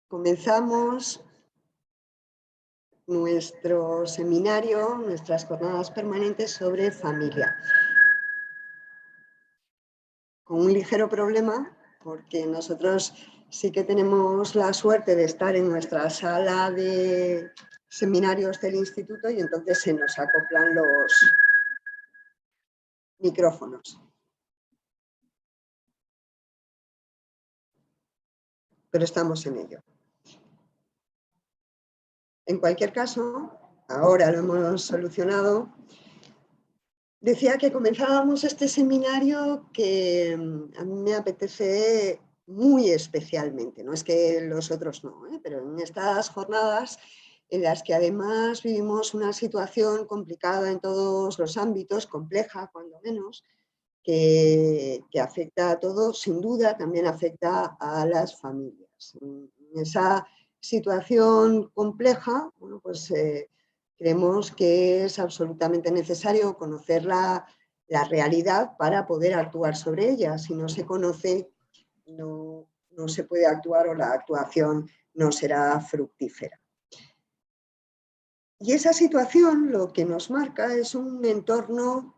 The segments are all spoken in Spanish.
Comenzamos nuestro seminario, nuestras jornadas permanentes sobre familia. Con un ligero problema, porque nosotros sí que tenemos la suerte de estar en nuestra sala de seminarios del instituto y entonces se nos acoplan los micrófonos. Pero estamos en ello. En cualquier caso, ahora lo hemos solucionado. Decía que comenzábamos este seminario que a mí me apetece muy especialmente, no es que los otros no, pero en estas jornadas en las que además vivimos una situación complicada en todos los ámbitos, compleja cuando menos, que afecta a todos, sin duda también afecta a las familias. En esa situación compleja, bueno, pues creemos que es absolutamente necesario conocer la realidad para poder actuar sobre ella. Si no se conoce, no se puede actuar o la actuación no será fructífera. Y esa situación lo que nos marca es un entorno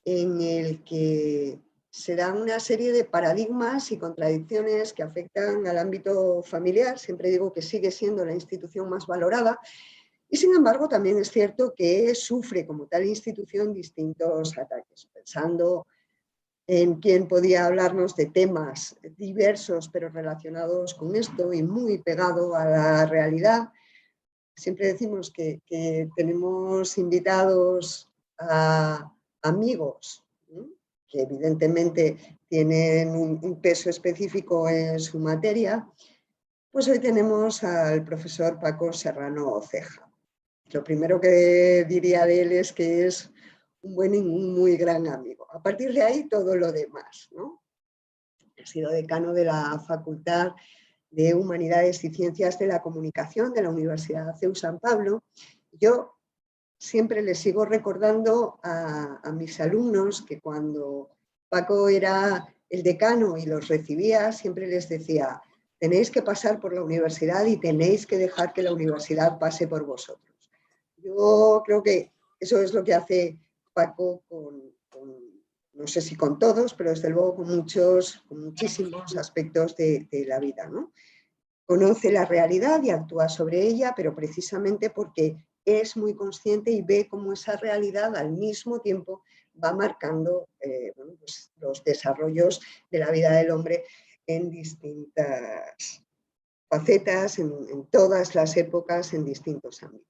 en el que se dan una serie de paradigmas y contradicciones que afectan al ámbito familiar. Siempre digo que sigue siendo la institución más valorada y, sin embargo, también es cierto que sufre como tal institución distintos ataques. Pensando en quién podía hablarnos de temas diversos pero relacionados con esto y muy pegado a la realidad. Siempre decimos que tenemos invitados a amigos, ¿no?, que evidentemente tienen un peso específico en su materia. Pues hoy tenemos al profesor Paco Serrano Ceja. Lo primero que diría de él es que es un buen y un muy gran amigo. A partir de ahí todo lo demás, ¿no? Ha sido decano de la Facultad de Humanidades y Ciencias de la Comunicación de la Universidad CEU San Pablo. Yo siempre les sigo recordando a mis alumnos que cuando Paco era el decano y los recibía, siempre les decía: tenéis que pasar por la universidad y tenéis que dejar que la universidad pase por vosotros. Yo creo que eso es lo que hace Paco no sé si con todos, pero desde luego con muchísimos aspectos de la vida, ¿no? Conoce la realidad y actúa sobre ella, pero precisamente porque es muy consciente y ve cómo esa realidad al mismo tiempo va marcando bueno, pues los desarrollos de la vida del hombre en distintas facetas, en todas las épocas, en distintos ámbitos.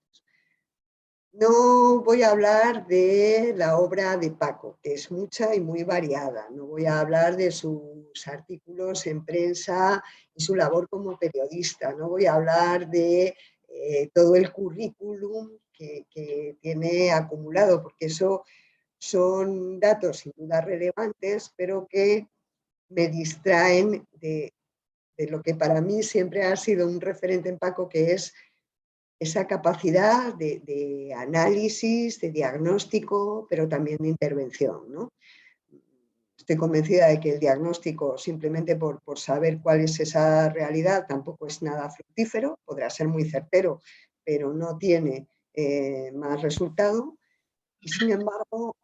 No voy a hablar de la obra de Paco, que es mucha y muy variada. No voy a hablar de sus artículos en prensa y su labor como periodista. No voy a hablar de todo el currículum que tiene acumulado, porque eso son datos sin duda relevantes, pero que me distraen de lo que para mí siempre ha sido un referente en Paco, que es esa capacidad de análisis, de diagnóstico, pero también de intervención, ¿no? Estoy convencida de que el diagnóstico, simplemente por saber cuál es esa realidad, tampoco es nada fructífero, podrá ser muy certero, pero no tiene más resultado. Y sin embargo,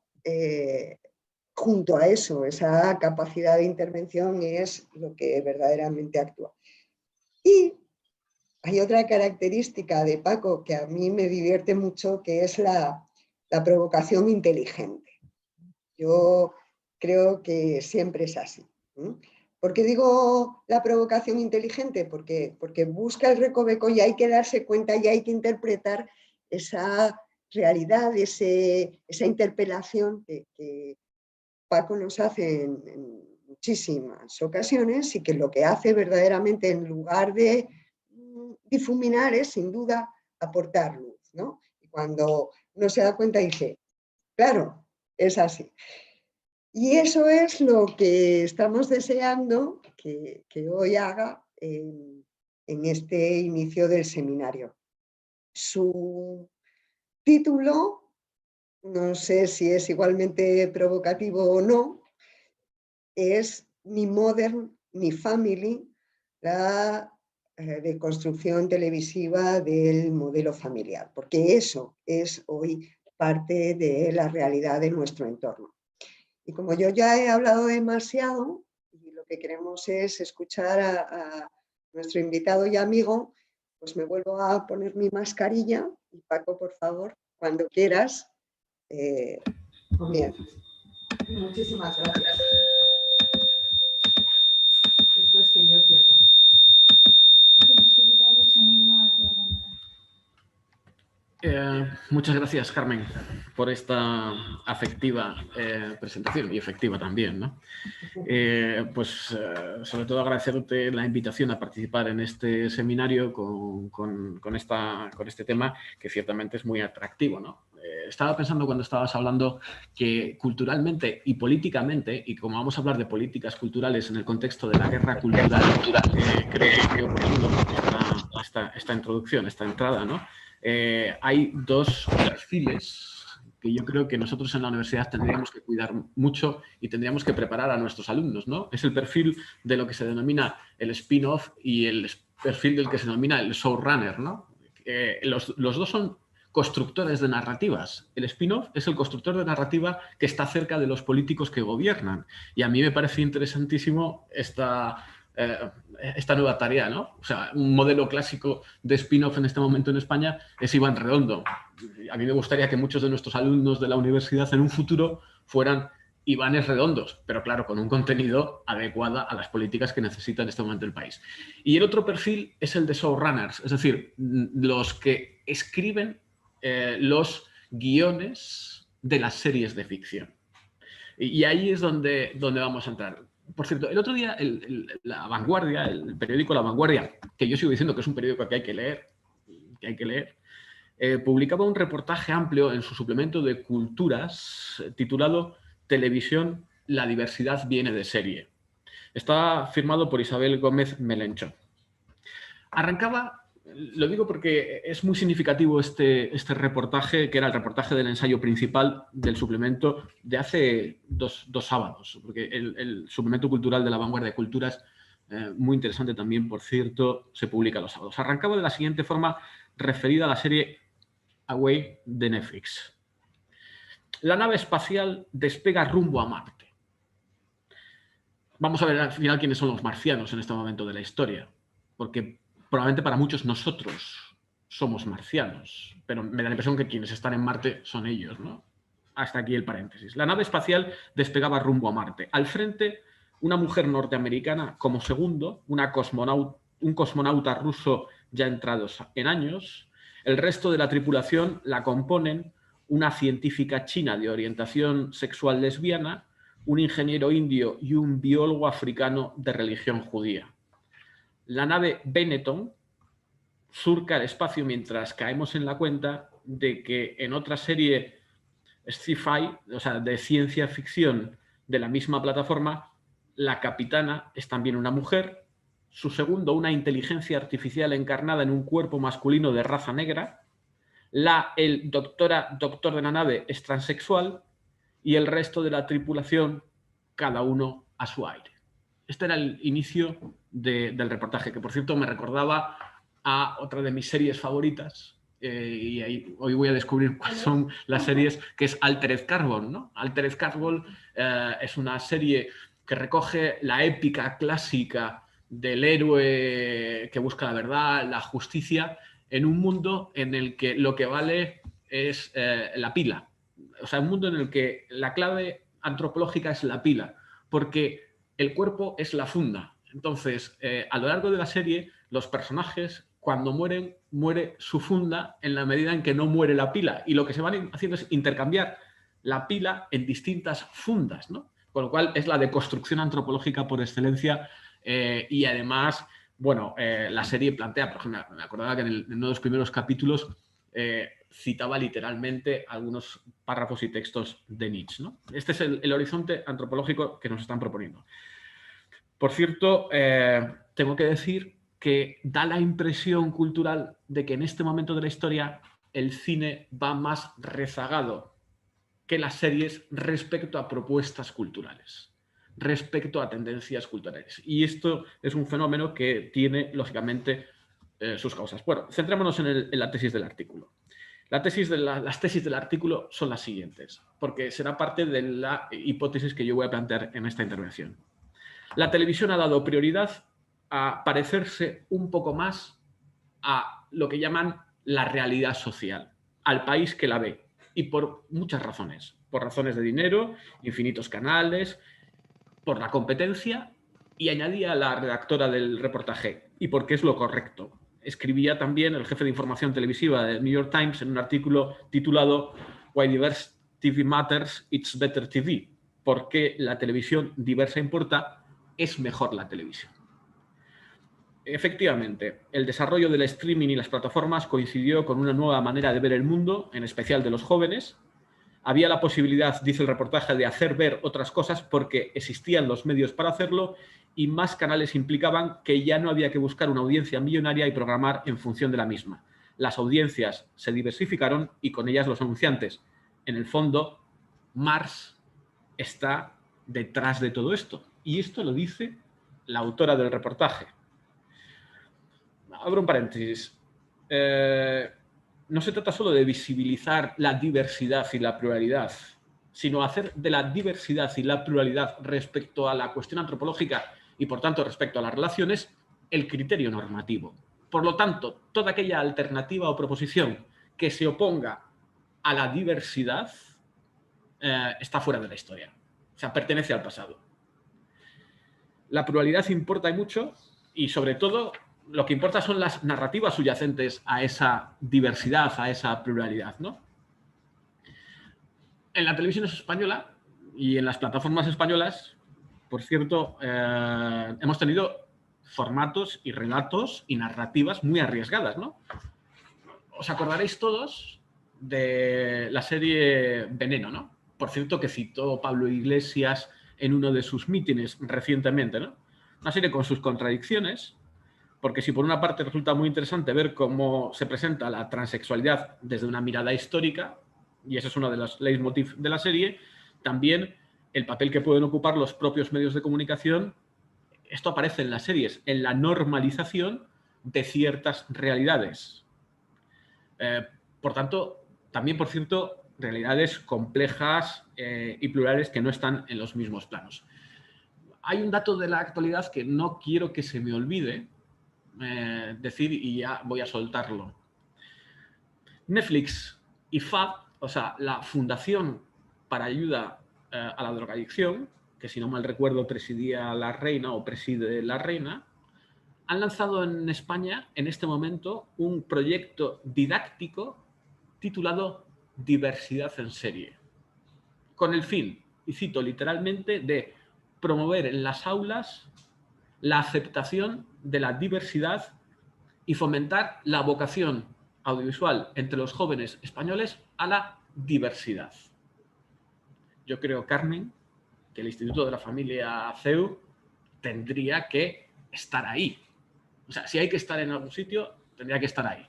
junto a eso, esa capacidad de intervención es lo que verdaderamente actúa. Y hay otra característica de Paco que a mí me divierte mucho, que es la provocación inteligente. Yo creo que siempre es así. ¿Por qué digo la provocación inteligente? Porque busca el recoveco y hay que darse cuenta y hay que interpretar esa realidad, esa interpelación que Paco nos hace en muchísimas ocasiones, y que lo que hace verdaderamente, en lugar de difuminar, es sin duda aportar luz, ¿no? Y cuando uno se da cuenta dice: claro, es así. Y eso es lo que estamos deseando que hoy haga en este inicio del seminario. Su título, no sé si es igualmente provocativo o no, es Ni Modern ni Family, la de construcción televisiva del modelo familiar, porque eso es hoy parte de la realidad de nuestro entorno. Y como yo ya he hablado demasiado, y lo que queremos es escuchar a nuestro invitado y amigo, pues me vuelvo a poner mi mascarilla y Paco, por favor, cuando quieras, comienza. Muchísimas gracias. Esto es que yo cierro. Tienes que quitarle el sonido a tu ordenador. Muchas gracias, Carmen, por esta afectiva presentación y efectiva también, ¿no? Sobre todo agradecerte la invitación a participar en este seminario con este tema que ciertamente es muy atractivo, ¿no? Estaba pensando cuando estabas hablando que culturalmente y políticamente, y como vamos a hablar de políticas culturales en el contexto de la guerra cultural, creo que oportuno esta introducción, esta entrada, ¿no? Hay dos perfiles que yo creo que nosotros en la universidad tendríamos que cuidar mucho y tendríamos que preparar a nuestros alumnos, ¿no? Es el perfil de lo que se denomina el spin-off y el perfil del que se denomina el showrunner, ¿no? Los dos son constructores de narrativas. El spin-off es el constructor de narrativa que está cerca de los políticos que gobiernan. Y a mí me parece interesantísimo esta nueva tarea, ¿no? O sea, un modelo clásico de spin-off en este momento en España es Iván Redondo. A mí me gustaría que muchos de nuestros alumnos de la universidad en un futuro fueran Ivanes Redondos, pero claro, con un contenido adecuado a las políticas que necesita en este momento el país. Y el otro perfil es el de showrunners, es decir, los que escriben los guiones de las series de ficción. Y ahí es donde vamos a entrar. Por cierto, el otro día La Vanguardia, el periódico La Vanguardia, que yo sigo diciendo que es un periódico que hay que leer, publicaba un reportaje amplio en su suplemento de culturas titulado Televisión, la diversidad viene de serie. Está firmado por Isabel Gómez Melenchón. Arrancaba, lo digo porque es muy significativo este reportaje, que era el reportaje del ensayo principal del suplemento de hace dos sábados, porque el suplemento cultural de La Vanguardia de Culturas, muy interesante también, por cierto, se publica los sábados. Arrancaba de la siguiente forma, referida a la serie Away de Netflix. La nave espacial despega rumbo a Marte. Vamos a ver al final quiénes son los marcianos en este momento de la historia, porque probablemente para muchos nosotros somos marcianos, pero me da la impresión que quienes están en Marte son ellos, ¿no? Hasta aquí el paréntesis. La nave espacial despegaba rumbo a Marte. Al frente, una mujer norteamericana como segundo, un cosmonauta ruso ya entrados en años. El resto de la tripulación la componen una científica china de orientación sexual lesbiana, un ingeniero indio y un biólogo africano de religión judía. La nave Benetton surca el espacio mientras caemos en la cuenta de que en otra serie sci-fi, o sea, de ciencia ficción de la misma plataforma, la capitana es también una mujer, su segundo una inteligencia artificial encarnada en un cuerpo masculino de raza negra, el doctor de la nave es transexual y el resto de la tripulación, cada uno a su aire. Este era el inicio del reportaje, que por cierto me recordaba a otra de mis series favoritas, y hoy voy a descubrir cuáles son las series, que es Altered Carbon, ¿no? Altered Carbon es una serie que recoge la épica clásica del héroe que busca la verdad, la justicia, en un mundo en el que lo que vale es la pila. O sea, un mundo en el que la clave antropológica es la pila, porque el cuerpo es la funda. Entonces, a lo largo de la serie, los personajes, cuando mueren, muere su funda en la medida en que no muere la pila. Y lo que se van haciendo es intercambiar la pila en distintas fundas, ¿no? Con lo cual es la deconstrucción antropológica por excelencia, y además, bueno, la serie plantea, por ejemplo, me acordaba que en uno de los primeros capítulos citaba literalmente algunos párrafos y textos de Nietzsche, ¿no? Este es el horizonte antropológico que nos están proponiendo. Por cierto, tengo que decir que da la impresión cultural de que en este momento de la historia el cine va más rezagado que las series respecto a propuestas culturales. respecto a tendencias culturales. Y esto es un fenómeno que tiene, lógicamente, sus causas. Bueno, centrémonos en la tesis del artículo. Las tesis del artículo son las siguientes, porque será parte de la hipótesis que yo voy a plantear en esta intervención. La televisión ha dado prioridad a parecerse un poco más a lo que llaman la realidad social, al país que la ve, y por muchas razones. Por razones de dinero, infinitos canales, por la competencia, y añadía la redactora del reportaje, y porque es lo correcto. Escribía también el jefe de información televisiva del New York Times en un artículo titulado Why Diverse TV Matters, It's Better TV. ¿Por qué la televisión diversa importa? Es mejor la televisión. Efectivamente, el desarrollo del streaming y las plataformas coincidió con una nueva manera de ver el mundo, en especial de los jóvenes. Había la posibilidad, dice el reportaje, de hacer ver otras cosas porque existían los medios para hacerlo y más canales implicaban que ya no había que buscar una audiencia millonaria y programar en función de la misma. Las audiencias se diversificaron y con ellas los anunciantes. En el fondo, Marx está detrás de todo esto. Y esto lo dice la autora del reportaje. Abro un paréntesis. No se trata solo de visibilizar la diversidad y la pluralidad, sino hacer de la diversidad y la pluralidad respecto a la cuestión antropológica y, por tanto, respecto a las relaciones, el criterio normativo. Por lo tanto, toda aquella alternativa o proposición que se oponga a la diversidad está fuera de la historia. O sea, pertenece al pasado. La pluralidad importa y mucho, y sobre todo lo que importa son las narrativas subyacentes a esa diversidad, a esa pluralidad, ¿no? En la televisión española y en las plataformas españolas, por cierto, hemos tenido formatos y relatos y narrativas muy arriesgadas, ¿no? Os acordaréis todos de la serie Veneno, ¿no? Por cierto, que citó Pablo Iglesias en uno de sus mítines recientemente, ¿no? Una serie con sus contradicciones, porque si por una parte resulta muy interesante ver cómo se presenta la transexualidad desde una mirada histórica, y ese es uno de los leitmotiv de la serie, también el papel que pueden ocupar los propios medios de comunicación, esto aparece en las series, en la normalización de ciertas realidades. Por tanto, también, por cierto, realidades complejas y plurales que no están en los mismos planos. Hay un dato de la actualidad que no quiero que se me olvide decir y ya voy a soltarlo. Netflix y FAD, o sea, la Fundación para Ayuda a la Drogadicción, que si no mal recuerdo presidía la Reina o preside la Reina, han lanzado en España en este momento un proyecto didáctico titulado Diversidad en Serie, con el fin, y cito literalmente, de promover en las aulas la aceptación de la diversidad y fomentar la vocación audiovisual entre los jóvenes españoles a la diversidad. Yo creo, Carmen, que el Instituto de la Familia CEU tendría que estar ahí. O sea, si hay que estar en algún sitio, tendría que estar ahí.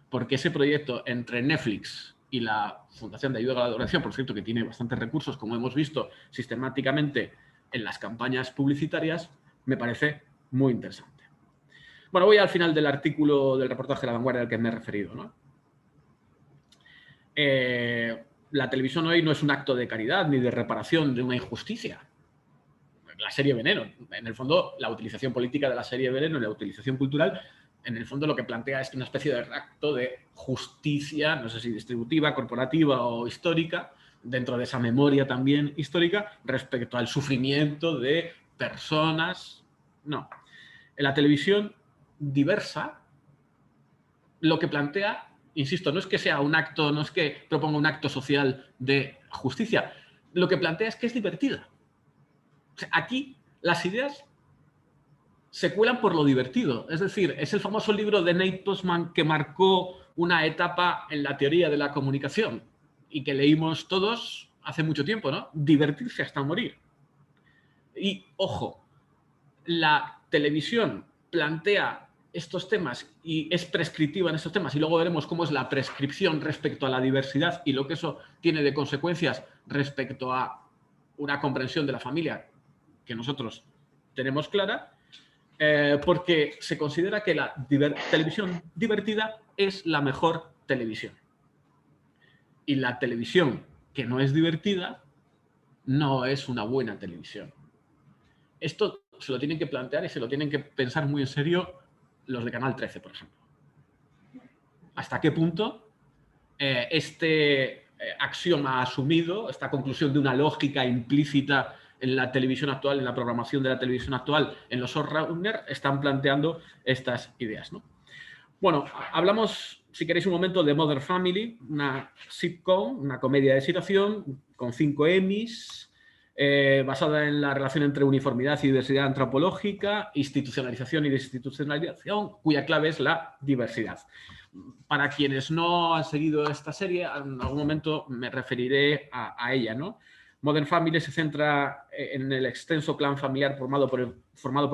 Porque ese proyecto entre Netflix y la Fundación de Ayuda a la Drogadicción, por cierto, que tiene bastantes recursos, como hemos visto sistemáticamente en las campañas publicitarias, me parece muy interesante. Bueno, voy al final del artículo del reportaje de La Vanguardia al que me he referido, ¿no? La televisión hoy no es un acto de caridad ni de reparación de una injusticia. La serie Veneno, en el fondo, la utilización política de la serie Veneno y la utilización cultural, en el fondo lo que plantea es una especie de acto de justicia, no sé si distributiva, corporativa o histórica, dentro de esa memoria también histórica, respecto al sufrimiento de personas. No. En la televisión diversa, lo que plantea, insisto, no es que sea un acto, no es que proponga un acto social de justicia, lo que plantea es que es divertida. O sea, aquí las ideas se cuelan por lo divertido. Es decir, es el famoso libro de Nate Postman que marcó una etapa en la teoría de la comunicación y que leímos todos hace mucho tiempo, ¿no? Divertirse hasta morir. Y, ojo, la televisión plantea estos temas y es prescriptiva en estos temas, y luego veremos cómo es la prescripción respecto a la diversidad y lo que eso tiene de consecuencias respecto a una comprensión de la familia que nosotros tenemos clara, porque se considera que la televisión divertida es la mejor televisión. Y la televisión que no es divertida no es una buena televisión. Esto se lo tienen que plantear y se lo tienen que pensar muy en serio los de Canal 13, por ejemplo. ¿Hasta qué punto este axioma asumido, esta conclusión de una lógica implícita en la televisión actual, en la programación de la televisión actual, en los showrunners, están planteando estas ideas, ¿no? Bueno, hablamos, si queréis un momento, de Modern Family, una sitcom, una comedia de situación con 5 Emmys, basada en la relación entre uniformidad y diversidad antropológica, institucionalización y desinstitucionalización, cuya clave es la diversidad. Para quienes no han seguido esta serie, en algún momento me referiré a ella, ¿no? Modern Family se centra en el extenso clan familiar formado por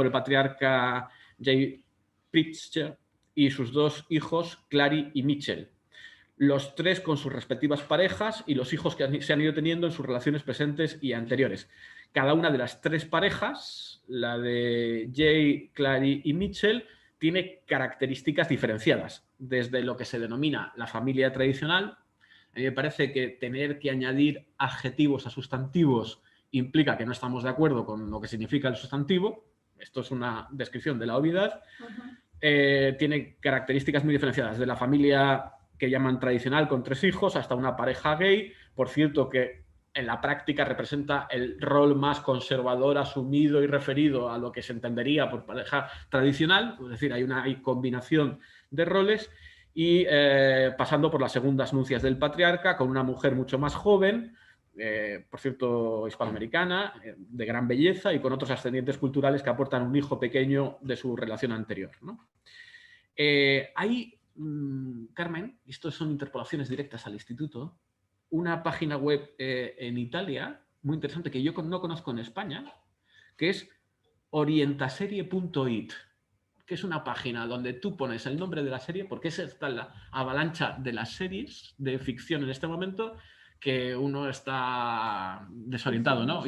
el patriarca Jay Pritzker y sus 2 hijos, Clary y Mitchell. Los 3 con sus respectivas parejas y los hijos que se han ido teniendo en sus relaciones presentes y anteriores. Cada una de las 3 parejas, la de Jay, Clary y Mitchell, tiene características diferenciadas, desde lo que se denomina la familia tradicional. A mí me parece que tener que añadir adjetivos a sustantivos implica que no estamos de acuerdo con lo que significa el sustantivo. Esto es una descripción de la obviedad. Tiene características muy diferenciadas, de la familia que llaman tradicional con 3 hijos hasta una pareja gay, por cierto que en la práctica representa el rol más conservador asumido y referido a lo que se entendería por pareja tradicional, es decir, hay una combinación de roles, y pasando por las segundas nupcias del patriarca con una mujer mucho más joven, por cierto hispanoamericana, de gran belleza y con otros ascendientes culturales que aportan un hijo pequeño de su relación anterior, ¿no? Hay, Carmen, esto son interpolaciones directas al instituto, una página web en Italia muy interesante que yo no conozco en España, que es orientaserie.it, que es una página donde tú pones el nombre de la serie, porque esa está la avalancha de las series de ficción en este momento, que uno está desorientado, ¿no?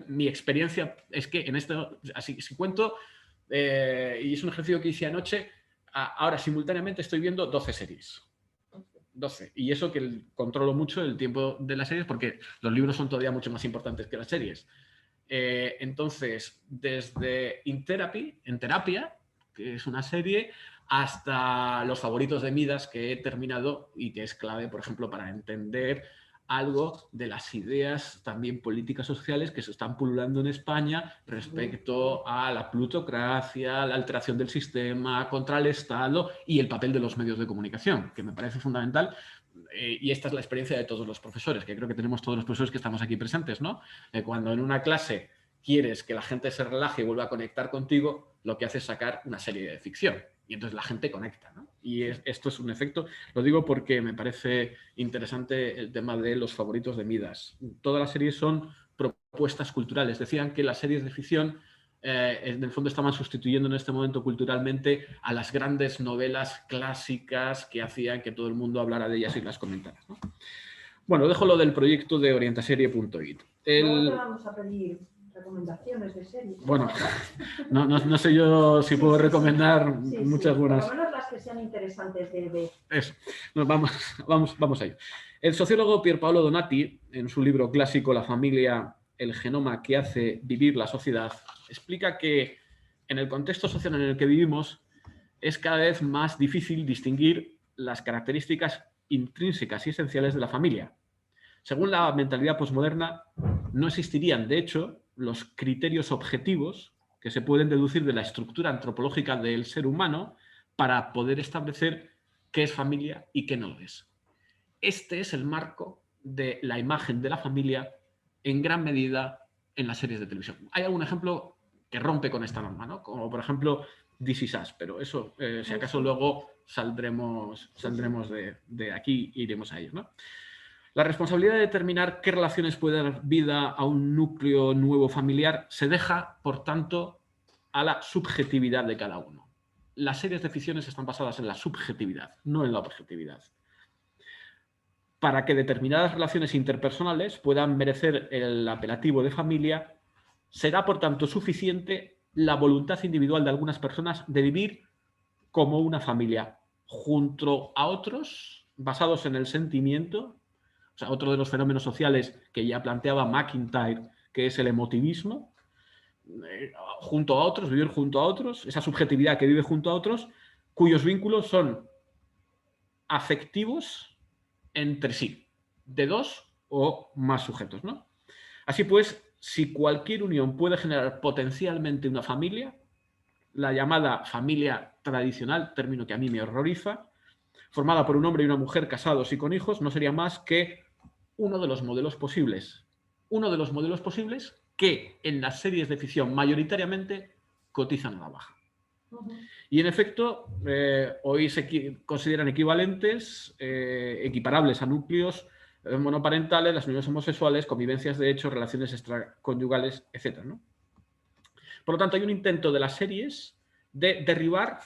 Mi experiencia es que en esto, así si cuento, y es un ejercicio que hice anoche, ahora simultáneamente estoy viendo 12 series. 12. Y eso que controlo mucho el tiempo de las series, porque los libros son todavía mucho más importantes que las series. Entonces, desde In Terapia, que es una serie, hasta Los favoritos de Midas, que he terminado y que es clave, por ejemplo, para entender algo de las ideas también políticas sociales que se están pululando en España respecto a la plutocracia, la alteración del sistema, contra el Estado y el papel de los medios de comunicación, que me parece fundamental. Y esta es la experiencia de todos los profesores, que creo que tenemos todos los profesores que estamos aquí presentes, ¿no? Cuando en una clase quieres que la gente se relaje y vuelva a conectar contigo, lo que hace es sacar una serie de ficción. Y entonces la gente conecta, ¿no? Y esto es un efecto, lo digo porque me parece interesante el tema de Los favoritos de Midas. Todas las series son propuestas culturales. Decían que las series de ficción en el fondo estaban sustituyendo en este momento culturalmente a las grandes novelas clásicas que hacían que todo el mundo hablara de ellas y las comentara, ¿no? Bueno, dejo lo del proyecto de orientaserie.it. Luego te vamos a pedir recomendaciones de series. Bueno, no sé yo si puedo recomendar muchas buenas. Por lo menos las que sean interesantes de ver. Eso. Vamos a ello. El sociólogo Pierpaolo Donati, en su libro clásico La familia, el genoma que hace vivir la sociedad, explica que en el contexto social en el que vivimos es cada vez más difícil distinguir las características intrínsecas y esenciales de la familia. Según la mentalidad posmoderna, no existirían, de hecho, los criterios objetivos que se pueden deducir de la estructura antropológica del ser humano para poder establecer qué es familia y qué no lo es. Este es el marco de la imagen de la familia en gran medida en las series de televisión. Hay algún ejemplo que rompe con esta norma, ¿no? Como por ejemplo This Is Us, pero eso, si acaso luego saldremos de aquí e iremos a ello, ¿no? La responsabilidad de determinar qué relaciones puede dar vida a un núcleo nuevo familiar se deja, por tanto, a la subjetividad de cada uno. Las series de ficciones están basadas en la subjetividad, no en la objetividad. Para que determinadas relaciones interpersonales puedan merecer el apelativo de familia, será por tanto suficiente la voluntad individual de algunas personas de vivir como una familia junto a otros, basados en el sentimiento, o sea, otro de los fenómenos sociales que ya planteaba McIntyre, que es el emotivismo, junto a otros, vivir junto a otros, esa subjetividad que vive junto a otros, cuyos vínculos son afectivos entre sí, de dos o más sujetos, ¿no? Así pues, si cualquier unión puede generar potencialmente una familia, la llamada familia tradicional, término que a mí me horroriza, formada por un hombre y una mujer casados y con hijos, no sería más que uno de los modelos posibles. Uno de los modelos posibles que en las series de ficción mayoritariamente cotizan a la baja. Y en efecto, hoy se consideran equivalentes, equiparables a núcleos monoparentales, las uniones homosexuales, convivencias de hecho, relaciones extraconyugales, etc., ¿no? Por lo tanto, hay un intento de las series de derribar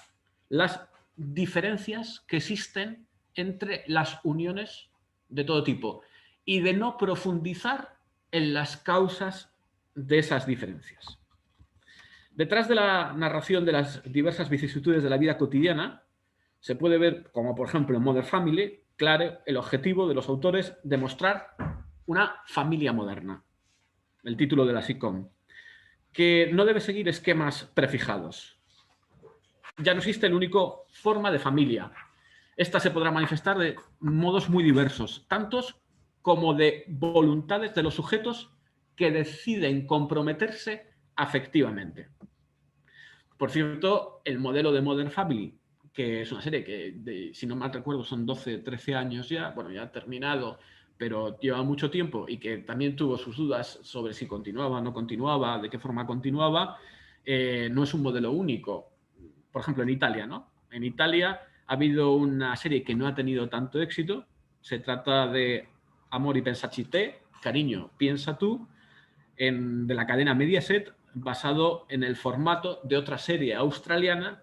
las diferencias que existen entre las uniones de todo tipo y de no profundizar en las causas de esas diferencias. Detrás de la narración de las diversas vicisitudes de la vida cotidiana se puede ver, como por ejemplo en Modern Family, claro el objetivo de los autores de mostrar una familia moderna, el título de la sitcom, que no debe seguir esquemas prefijados. Ya no existe la única forma de familia. Esta se podrá manifestar de modos muy diversos, tantos como de voluntades de los sujetos que deciden comprometerse afectivamente. Por cierto, el modelo de Modern Family, que es una serie que, si no mal recuerdo, son 12, 13 años ya, bueno, ya ha terminado, pero lleva mucho tiempo y que también tuvo sus dudas sobre si continuaba o no continuaba, de qué forma continuaba, no es un modelo único. Por ejemplo, en Italia, ¿no? En Italia ha habido una serie que no ha tenido tanto éxito, se trata de Amor y Pensarci te, Cariño, piensa tú, de la cadena Mediaset, basado en el formato de otra serie australiana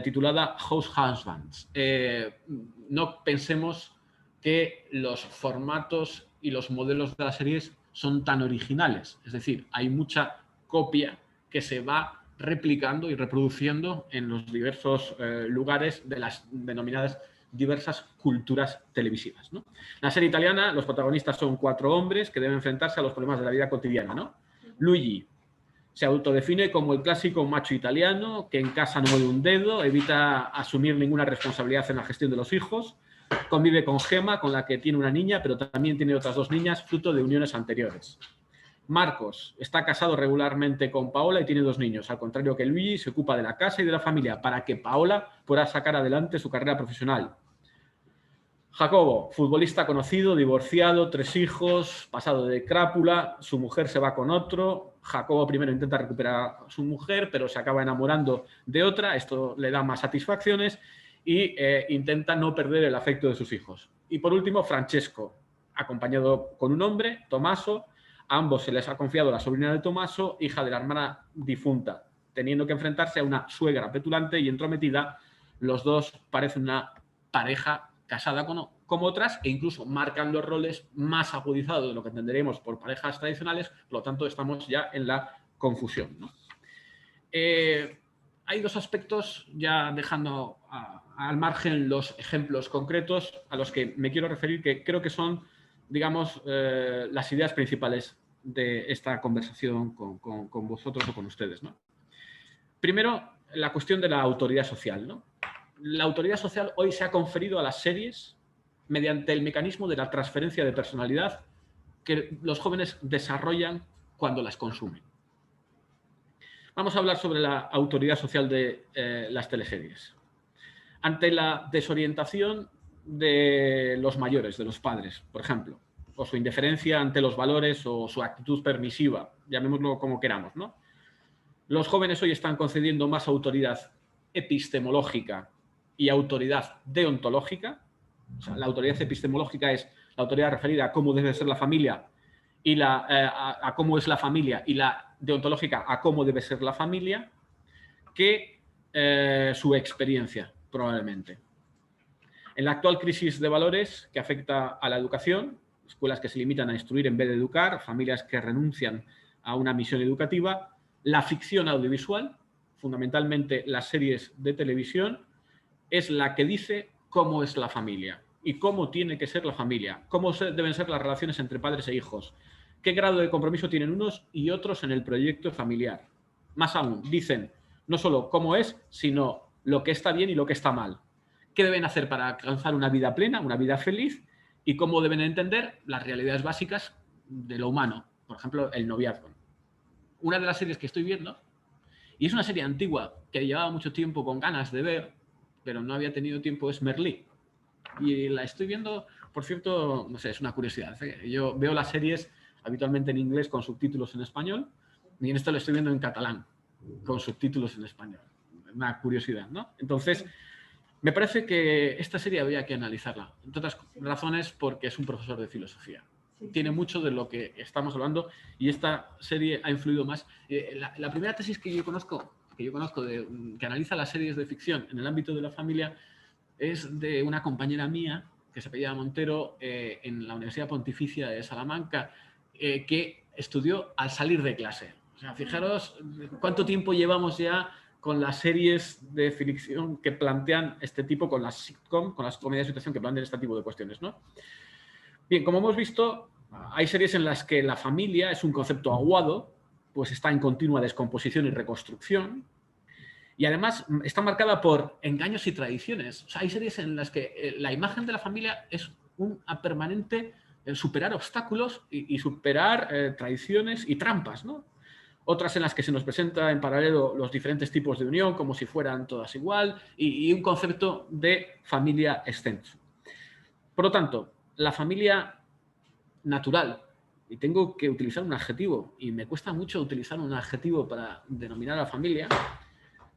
titulada House Husbands. No pensemos que los formatos y los modelos de las series son tan originales. Es decir, hay mucha copia que se va replicando y reproduciendo en los diversos lugares de las denominadas diversas culturas televisivas, ¿no? La serie italiana, los protagonistas son 4 hombres que deben enfrentarse a los problemas de la vida cotidiana, ¿no? Luigi se autodefine como el clásico macho italiano que en casa no mueve un dedo, evita asumir ninguna responsabilidad en la gestión de los hijos, convive con Gemma, con la que tiene una niña, pero también tiene otras 2 niñas, fruto de uniones anteriores. Marcos está casado regularmente con Paola y tiene 2 niños, al contrario que Luigi se ocupa de la casa y de la familia para que Paola pueda sacar adelante su carrera profesional. Jacobo, futbolista conocido, divorciado, 3 hijos, pasado de crápula, su mujer se va con otro. Jacobo primero intenta recuperar a su mujer, pero se acaba enamorando de otra, esto le da más satisfacciones y intenta no perder el afecto de sus hijos. Y por último, Francesco, acompañado con un hombre, Tommaso. A ambos se les ha confiado la sobrina de Tommaso, hija de la hermana difunta, teniendo que enfrentarse a una suegra petulante y entrometida. Los dos parecen una pareja casada como otras e incluso marcan los roles más agudizados de lo que entenderemos por parejas tradicionales, por lo tanto estamos ya en la confusión, ¿no? Hay 2 aspectos, ya dejando al margen los ejemplos concretos a los que me quiero referir, que creo que son, digamos, las ideas principales de esta conversación con vosotros o con ustedes, ¿no? Primero, la cuestión de la autoridad social, ¿no? La autoridad social hoy se ha conferido a las series mediante el mecanismo de la transferencia de personalidad que los jóvenes desarrollan cuando las consumen. Vamos a hablar sobre la autoridad social de las teleseries. Ante la desorientación de los mayores, de los padres, por ejemplo, o su indiferencia ante los valores o su actitud permisiva, llamémoslo como queramos, ¿no? Los jóvenes hoy están concediendo más autoridad epistemológica y autoridad deontológica. O sea, la autoridad epistemológica es la autoridad referida a cómo debe ser la familia y a cómo es la familia, y la deontológica a cómo debe ser la familia, que su experiencia, probablemente. En la actual crisis de valores que afecta a la educación, escuelas que se limitan a instruir en vez de educar, familias que renuncian a una misión educativa, la ficción audiovisual, fundamentalmente las series de televisión, es la que dice cómo es la familia y cómo tiene que ser la familia, cómo deben ser las relaciones entre padres e hijos, qué grado de compromiso tienen unos y otros en el proyecto familiar. Más aún, dicen no solo cómo es, sino lo que está bien y lo que está mal. Qué deben hacer para alcanzar una vida plena, una vida feliz, y cómo deben entender las realidades básicas de lo humano. Por ejemplo, el noviazgo. Una de las series que estoy viendo, y es una serie antigua que llevaba mucho tiempo con ganas de ver, pero no había tenido tiempo, es Merlí. Y la estoy viendo, por cierto, no sé, es una curiosidad. Yo veo las series habitualmente en inglés con subtítulos en español, y en esto lo estoy viendo en catalán, con subtítulos en español. Una curiosidad, ¿no? Entonces, me parece que esta serie había que analizarla, entre otras razones porque es un profesor de filosofía. Tiene mucho de lo que estamos hablando y esta serie ha influido más. La primera tesis que yo conozco que analiza las series de ficción en el ámbito de la familia es de una compañera mía que se apellida Montero en la Universidad Pontificia de Salamanca, que estudió al salir de clase. O sea, fijaros cuánto tiempo llevamos ya con las series de ficción que plantean este tipo, con las sitcom, con las comedias de situación que plantean este tipo de cuestiones, ¿no? Bien, como hemos visto, hay series en las que la familia es un concepto aguado, pues está en continua descomposición y reconstrucción, y además está marcada por engaños y tradiciones. O sea, hay series en las que la imagen de la familia es una permanente superar obstáculos y superar tradiciones y trampas, ¿no? Otras en las que se nos presenta en paralelo los diferentes tipos de unión como si fueran todas igual y un concepto de familia extenso. Por lo tanto, la familia natural, y tengo que utilizar un adjetivo, y me cuesta mucho utilizar un adjetivo para denominar a la familia,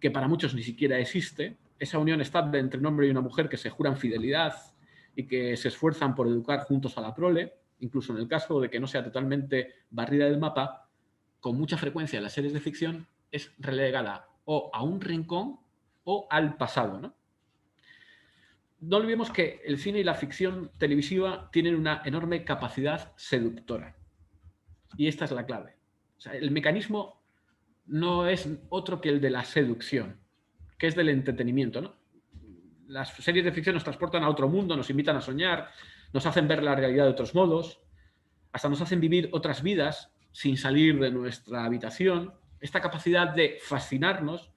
que para muchos ni siquiera existe, esa unión estable entre un hombre y una mujer que se juran fidelidad y que se esfuerzan por educar juntos a la prole, incluso en el caso de que no sea totalmente barrida del mapa, con mucha frecuencia en las series de ficción es relegada o a un rincón o al pasado, ¿no? No olvidemos que el cine y la ficción televisiva tienen una enorme capacidad seductora. Y esta es la clave. O sea, el mecanismo no es otro que el de la seducción, que es del entretenimiento, ¿no? Las series de ficción nos transportan a otro mundo, nos invitan a soñar, nos hacen ver la realidad de otros modos, hasta nos hacen vivir otras vidas sin salir de nuestra habitación. Esta capacidad de fascinarnos,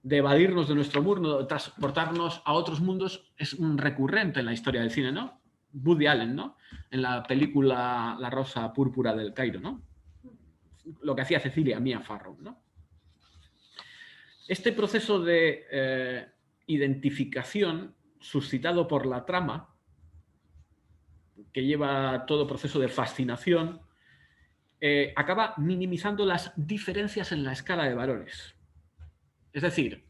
de evadirnos de nuestro mundo, de transportarnos a otros mundos, es un recurrente en la historia del cine, ¿no? Woody Allen, ¿no? En la película La rosa púrpura del Cairo, ¿no? Lo que hacía Cecilia Mia Farrow, ¿no? Este proceso de identificación suscitado por la trama, que lleva todo proceso de fascinación, acaba minimizando las diferencias en la escala de valores. Es decir,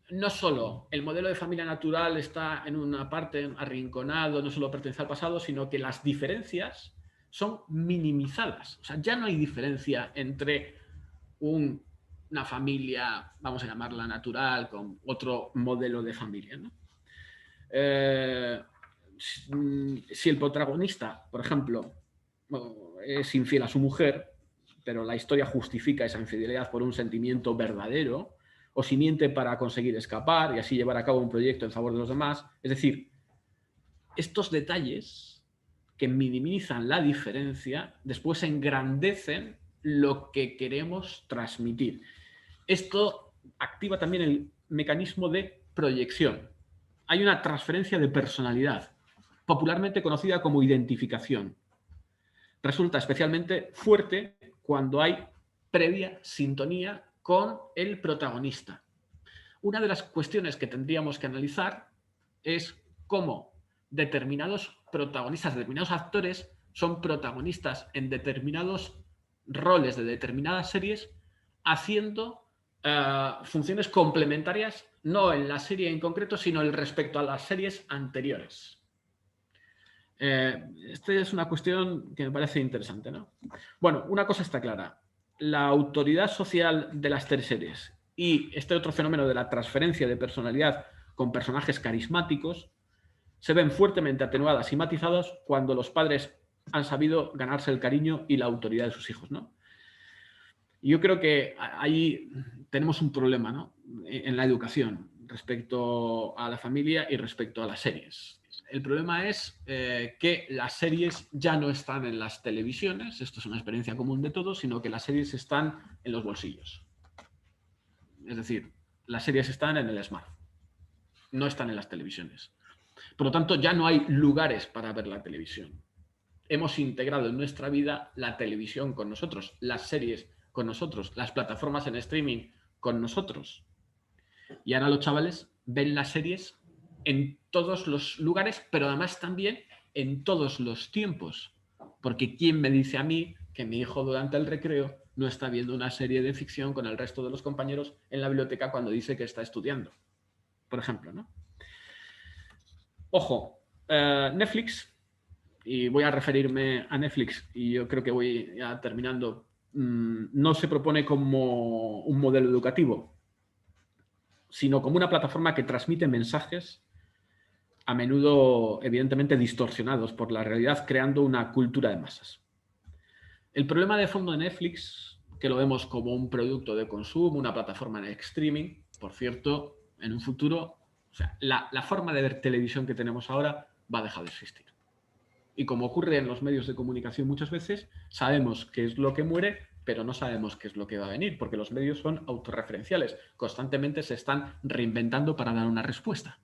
no solo el modelo de familia natural está en una parte arrinconado, no solo pertenece al pasado, sino que las diferencias son minimizadas. O sea, ya no hay diferencia entre una familia, vamos a llamarla natural, con otro modelo de familia, ¿no? Si el protagonista, por ejemplo, es infiel a su mujer, pero la historia justifica esa infidelidad por un sentimiento verdadero, o si miente para conseguir escapar y así llevar a cabo un proyecto en favor de los demás. Es decir, estos detalles que minimizan la diferencia después engrandecen lo que queremos transmitir. Esto activa también el mecanismo de proyección. Hay una transferencia de personalidad, popularmente conocida como identificación. Resulta especialmente fuerte cuando hay previa sintonía con el protagonista. Una de las cuestiones que tendríamos que analizar es cómo determinados protagonistas, determinados actores son protagonistas en determinados roles de determinadas series, haciendo funciones complementarias, no en la serie en concreto, sino respecto a las series anteriores. Esta es una cuestión que me parece interesante, ¿no? Bueno, una cosa está clara. La autoridad social de las teleseries y este otro fenómeno de la transferencia de personalidad con personajes carismáticos se ven fuertemente atenuadas y matizadas cuando los padres han sabido ganarse el cariño y la autoridad de sus hijos, ¿no? Y yo creo que ahí tenemos un problema, ¿no?, en la educación respecto a la familia y respecto a las series. El problema es que las series ya no están en las televisiones, esto es una experiencia común de todos, sino que las series están en los bolsillos. Es decir, las series están en el smartphone, no están en las televisiones. Por lo tanto, ya no hay lugares para ver la televisión. Hemos integrado en nuestra vida la televisión con nosotros, las series con nosotros, las plataformas en streaming con nosotros. Y ahora los chavales ven las series en todos los lugares, pero además también en todos los tiempos. Porque ¿quién me dice a mí que mi hijo durante el recreo no está viendo una serie de ficción con el resto de los compañeros en la biblioteca cuando dice que está estudiando? Por ejemplo, ¿no? Ojo, Netflix, y voy a referirme a Netflix, y yo creo que voy ya terminando, no se propone como un modelo educativo, sino como una plataforma que transmite mensajes a menudo evidentemente distorsionados por la realidad, creando una cultura de masas. El problema de fondo de Netflix, que lo vemos como un producto de consumo, una plataforma de streaming, por cierto, en un futuro, o sea, la forma de ver televisión que tenemos ahora va a dejar de existir. Y como ocurre en los medios de comunicación muchas veces, sabemos qué es lo que muere, pero no sabemos qué es lo que va a venir, porque los medios son autorreferenciales, constantemente se están reinventando para dar una respuesta.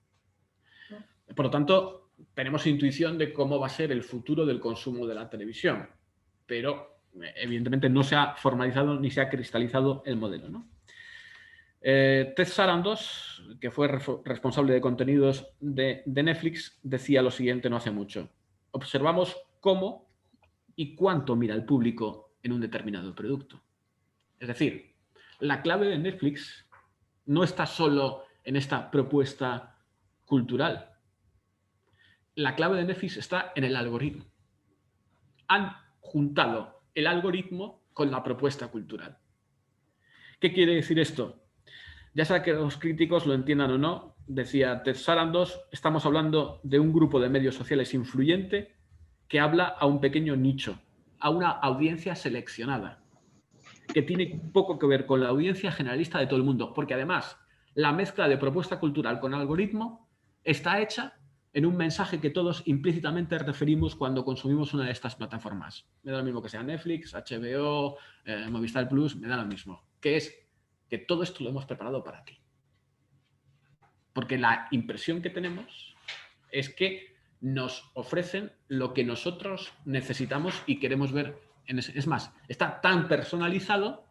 Por lo tanto, tenemos intuición de cómo va a ser el futuro del consumo de la televisión, pero evidentemente no se ha formalizado ni se ha cristalizado el modelo, ¿no? Ted Sarandos, que fue responsable de contenidos de Netflix, decía lo siguiente no hace mucho: observamos cómo y cuánto mira el público en un determinado producto. Es decir, la clave de Netflix no está solo en esta propuesta cultural. La clave de Netflix está en el algoritmo. Han juntado el algoritmo con la propuesta cultural. ¿Qué quiere decir esto? Ya sea que los críticos lo entiendan o no, decía Ted Sarandos, estamos hablando de un grupo de medios sociales influyente que habla a un pequeño nicho, a una audiencia seleccionada, que tiene poco que ver con la audiencia generalista de todo el mundo, porque además la mezcla de propuesta cultural con algoritmo está hecha en un mensaje que todos implícitamente referimos cuando consumimos una de estas plataformas. Me da lo mismo que sea Netflix, HBO, Movistar Plus, me da lo mismo. Que es que todo esto lo hemos preparado para ti. Porque la impresión que tenemos es que nos ofrecen lo que nosotros necesitamos y queremos ver. Es más, está tan personalizado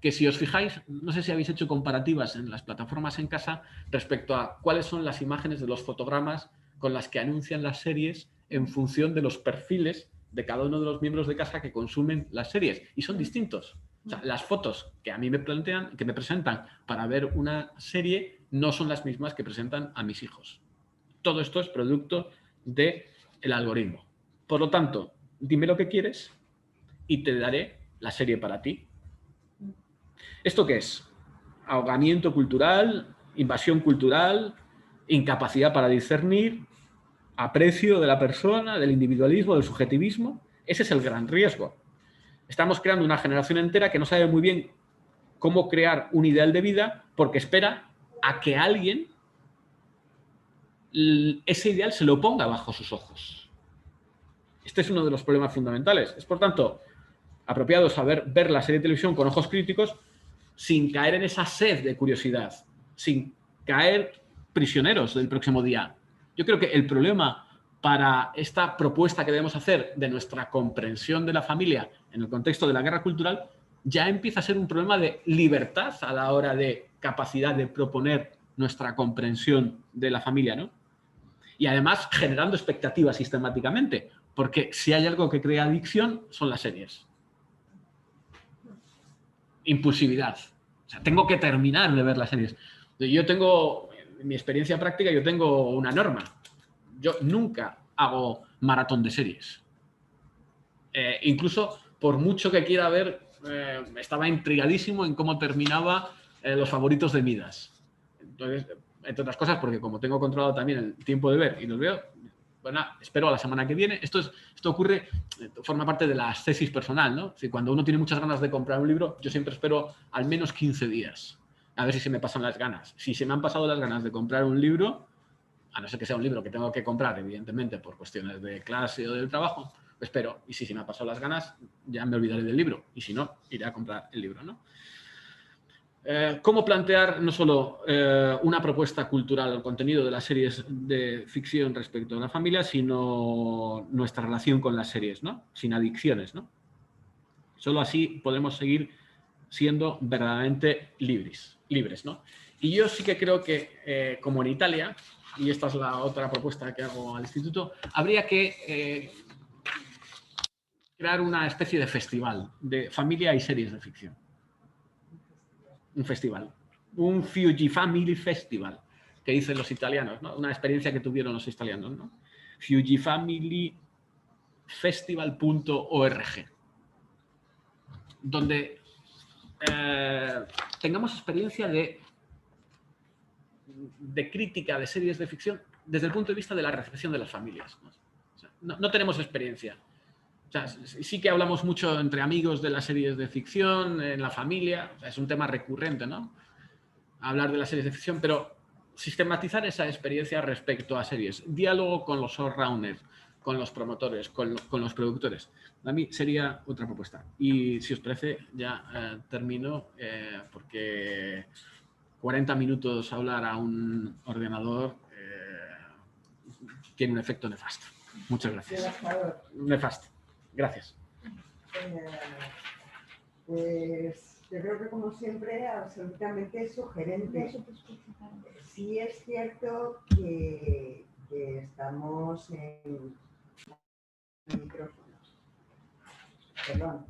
que si os fijáis, no sé si habéis hecho comparativas en las plataformas en casa respecto a cuáles son las imágenes de los fotogramas con las que anuncian las series en función de los perfiles de cada uno de los miembros de casa que consumen las series. Y son distintos. O sea, las fotos que a mí me presentan para ver una serie no son las mismas que presentan a mis hijos. Todo esto es producto del algoritmo. Por lo tanto, dime lo que quieres y te daré la serie para ti. ¿Esto qué es? Ahogamiento cultural, invasión cultural, incapacidad para discernir, aprecio de la persona, del individualismo, del subjetivismo. Ese es el gran riesgo. Estamos creando una generación entera que no sabe muy bien cómo crear un ideal de vida porque espera a que alguien ese ideal se lo ponga bajo sus ojos. Este es uno de los problemas fundamentales. Es, por tanto, apropiado saber ver la serie de televisión con ojos críticos sin caer en esa sed de curiosidad, sin caer prisioneros del próximo día. Yo creo que el problema para esta propuesta que debemos hacer de nuestra comprensión de la familia en el contexto de la guerra cultural ya empieza a ser un problema de libertad a la hora de capacidad de proponer nuestra comprensión de la familia, ¿no? Y además generando expectativas sistemáticamente, porque si hay algo que crea adicción son las series. Impulsividad. O sea, tengo que terminar de ver las series. Yo tengo, en mi experiencia práctica, yo tengo una norma. Yo nunca hago maratón de series. Incluso, por mucho que quiera ver, estaba intrigadísimo en cómo terminaba Los favoritos de Midas. Entonces, entre otras cosas, porque como tengo controlado también el tiempo de ver y los veo, Bueno, espero a la semana que viene. Esto ocurre, forma parte de la tesis personal, ¿no? Si cuando uno tiene muchas ganas de comprar un libro, yo siempre espero al menos 15 días. A ver si se me pasan las ganas. Si se me han pasado las ganas de comprar un libro, a no ser que sea un libro que tengo que comprar, evidentemente, por cuestiones de clase o del trabajo, espero. Y si se me han pasado las ganas, ya me olvidaré del libro. Y si no, iré a comprar el libro, ¿no? Cómo plantear no solo una propuesta cultural o contenido de las series de ficción respecto a la familia, sino nuestra relación con las series, ¿no? Sin adicciones, ¿no? Solo así podemos seguir siendo verdaderamente libres, ¿no? Y yo sí que creo que, como en Italia, y esta es la otra propuesta que hago al instituto, habría que crear una especie de festival de familia y series de ficción. Un festival. Un Fujifamily Festival, que dicen los italianos, ¿no? Una experiencia que tuvieron los italianos, ¿no? Fujifamilyfestival.org, donde tengamos experiencia de crítica de series de ficción desde el punto de vista de la recepción de las familias. O sea, no tenemos experiencia. O sea, sí que hablamos mucho entre amigos de las series de ficción, en la familia, o sea, es un tema recurrente, ¿no? Hablar de las series de ficción, pero sistematizar esa experiencia respecto a series. Diálogo con los showrunners, con los promotores, con los productores. A mí sería otra propuesta. Y si os parece, ya termino, porque 40 minutos hablar a un ordenador tiene un efecto nefasto. Muchas gracias. Nefasto. Gracias. Pues yo creo que, como siempre, absolutamente sugerente. Sí es cierto que estamos en micrófonos. Perdón,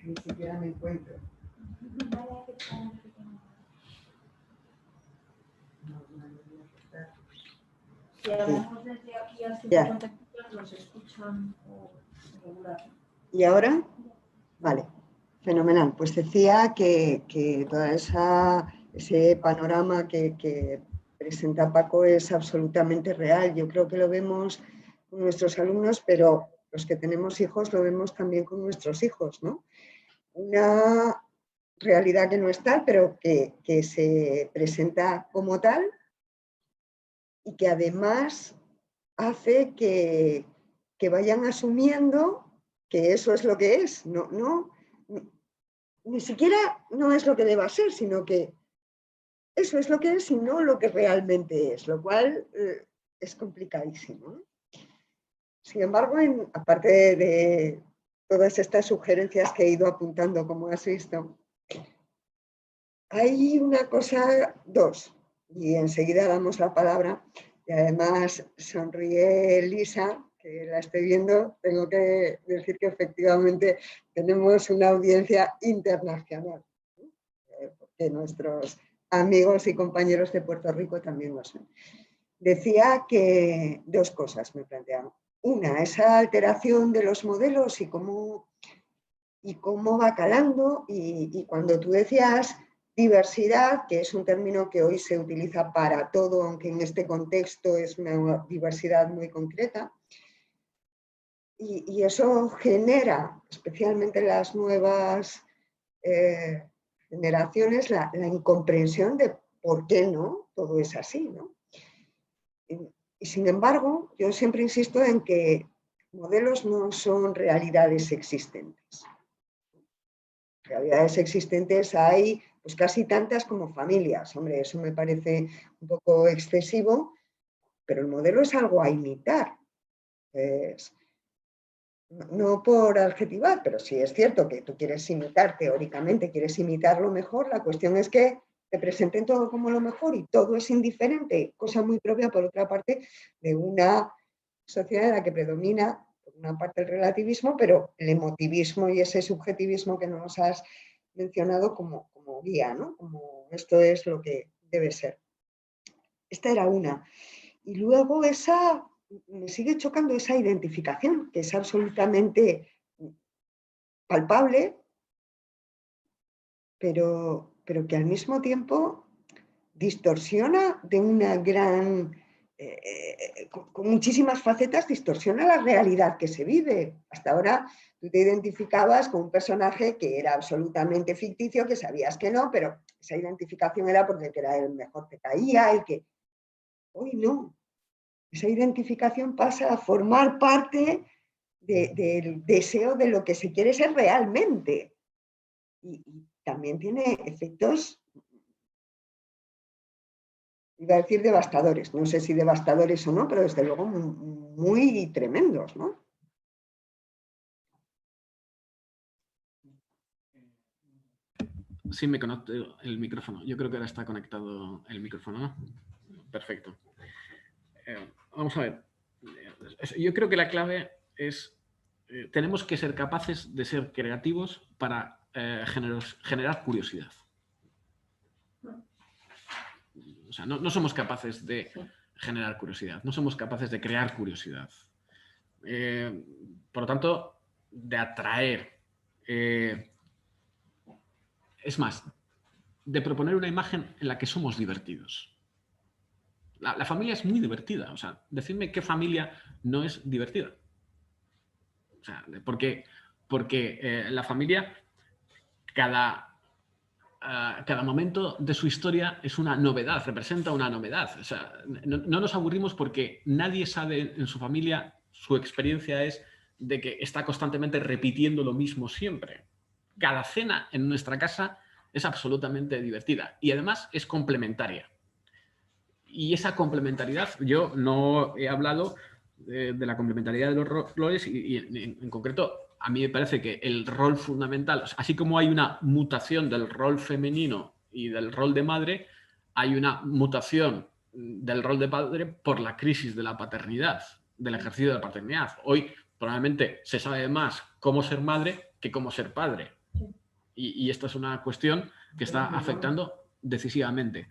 ni siquiera me encuentro. Si hablamos desde aquí a Ya. 50 kilómetros, los escuchan regular. ¿Y ahora? Vale, fenomenal. Pues decía que todo ese panorama que presenta Paco es absolutamente real. Yo creo que lo vemos con nuestros alumnos, pero los que tenemos hijos lo vemos también con nuestros hijos, ¿no? Una realidad que no es tal, pero que se presenta como tal y que además hace que vayan asumiendo que eso es lo que es. Ni siquiera no es lo que deba ser, sino que eso es lo que es y no lo que realmente es, lo cual es complicadísimo. Sin embargo, aparte de todas estas sugerencias que he ido apuntando, como has visto, hay una cosa, dos, y enseguida damos la palabra, y además sonríe Lisa, que la estoy viendo. Tengo que decir que efectivamente tenemos una audiencia internacional, porque nuestros amigos y compañeros de Puerto Rico también lo son. Decía que dos cosas me planteaban. Una, esa alteración de los modelos y cómo va calando, y cuando tú decías diversidad, que es un término que hoy se utiliza para todo, aunque en este contexto es una diversidad muy concreta, y eso genera, especialmente en las nuevas generaciones, la incomprensión de por qué no todo es así, ¿no? Y sin embargo, yo siempre insisto en que modelos no son realidades existentes. Realidades existentes hay pues casi tantas como familias. Hombre, eso me parece un poco excesivo, pero el modelo es algo a imitar. No por adjetivar, pero sí es cierto que tú quieres imitar, teóricamente quieres imitarlo mejor. La cuestión es que te presenten todo como lo mejor y todo es indiferente, cosa muy propia, por otra parte, de una sociedad en la que predomina, por una parte, el relativismo, pero el emotivismo y ese subjetivismo que nos has mencionado como guía, ¿no? Como esto es lo que debe ser. Esta era una. Y luego me sigue chocando esa identificación, que es absolutamente palpable, pero que al mismo tiempo distorsiona de una gran con muchísimas facetas distorsiona la realidad que se vive. Hasta ahora tú te identificabas con un personaje que era absolutamente ficticio, que sabías que no, pero esa identificación era porque era el mejor que caía, el que... Hoy no. Esa identificación pasa a formar parte del deseo de lo que se quiere ser realmente. Y también tiene efectos, iba a decir devastadores, no sé si devastadores o no, pero desde luego muy tremendos, ¿no? Sí, me conecto el micrófono. Yo creo que ahora está conectado el micrófono, ¿no? Perfecto. Vamos a ver. Yo creo que la clave es, tenemos que ser capaces de ser creativos para generar curiosidad. O sea, no somos capaces de generar curiosidad, no somos capaces de crear curiosidad. Por lo tanto, de atraer. Es más, de proponer una imagen en la que somos divertidos. La familia es muy divertida. O sea, decidme qué familia no es divertida. O sea, porque la familia, cada momento de su historia es una novedad, representa una novedad. O sea, no nos aburrimos porque nadie sabe en su familia, su experiencia es de que está constantemente repitiendo lo mismo siempre. Cada cena en nuestra casa es absolutamente divertida y además es complementaria. Y esa complementariedad, yo no he hablado de la complementariedad de los roles y en concreto, a mí me parece que el rol fundamental, así como hay una mutación del rol femenino y del rol de madre, hay una mutación del rol de padre por la crisis de la paternidad, del ejercicio de la paternidad. Hoy probablemente se sabe más cómo ser madre que cómo ser padre. Y esta es una cuestión que está afectando decisivamente.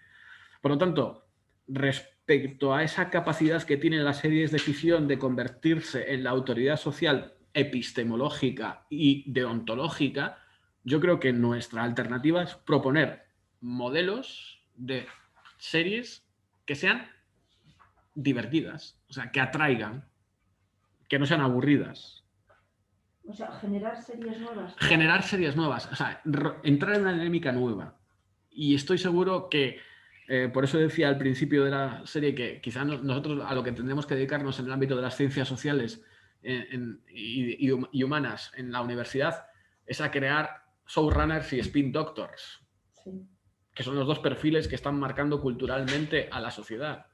Por lo tanto, respecto a esa capacidad que tienen las series de ficción de convertirse en la autoridad social epistemológica y deontológica, yo creo que nuestra alternativa es proponer modelos de series que sean divertidas, o sea, que atraigan, que no sean aburridas. O sea, generar series nuevas. Generar series nuevas, o sea, entrar en una dinámica nueva. Y estoy seguro que, por eso decía al principio de la serie que quizá nosotros a lo que tendremos que dedicarnos en el ámbito de las ciencias sociales y humanas en la universidad es a crear showrunners y spin doctors, Sí. que son los dos perfiles que están marcando culturalmente a la sociedad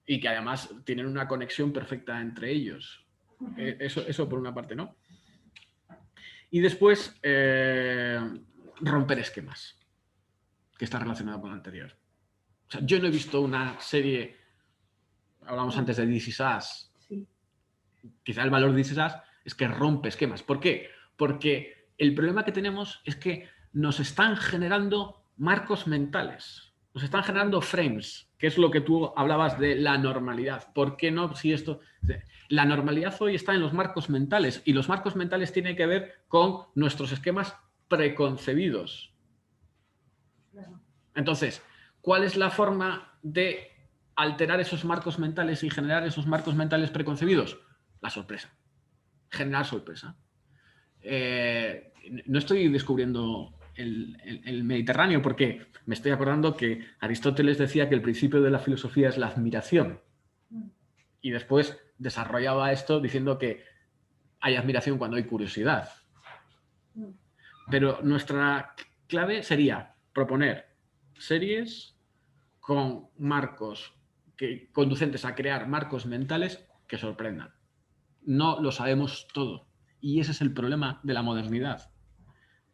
y que además tienen una conexión perfecta entre ellos. Eso por una parte, ¿no? Y después, romper esquemas, que está relacionado con lo anterior. O sea, yo no he visto una serie, hablamos antes de This Is Us, Sí. quizá el valor de This Is Us es que rompe esquemas. ¿Por qué? Porque el problema que tenemos es que nos están generando marcos mentales, nos están generando frames, que es lo que tú hablabas de la normalidad. ¿Por qué no? Si esto... La normalidad hoy está en los marcos mentales y los marcos mentales tienen que ver con nuestros esquemas preconcebidos. Entonces, ¿cuál es la forma de alterar esos marcos mentales y generar esos marcos mentales preconcebidos? La sorpresa. Generar sorpresa. No estoy descubriendo el Mediterráneo porque me estoy acordando que Aristóteles decía que el principio de la filosofía es la admiración. Y después desarrollaba esto diciendo que hay admiración cuando hay curiosidad. Pero nuestra clave sería proponer series con marcos conducentes a crear marcos mentales que sorprendan. No lo sabemos todo. Y ese es el problema de la modernidad,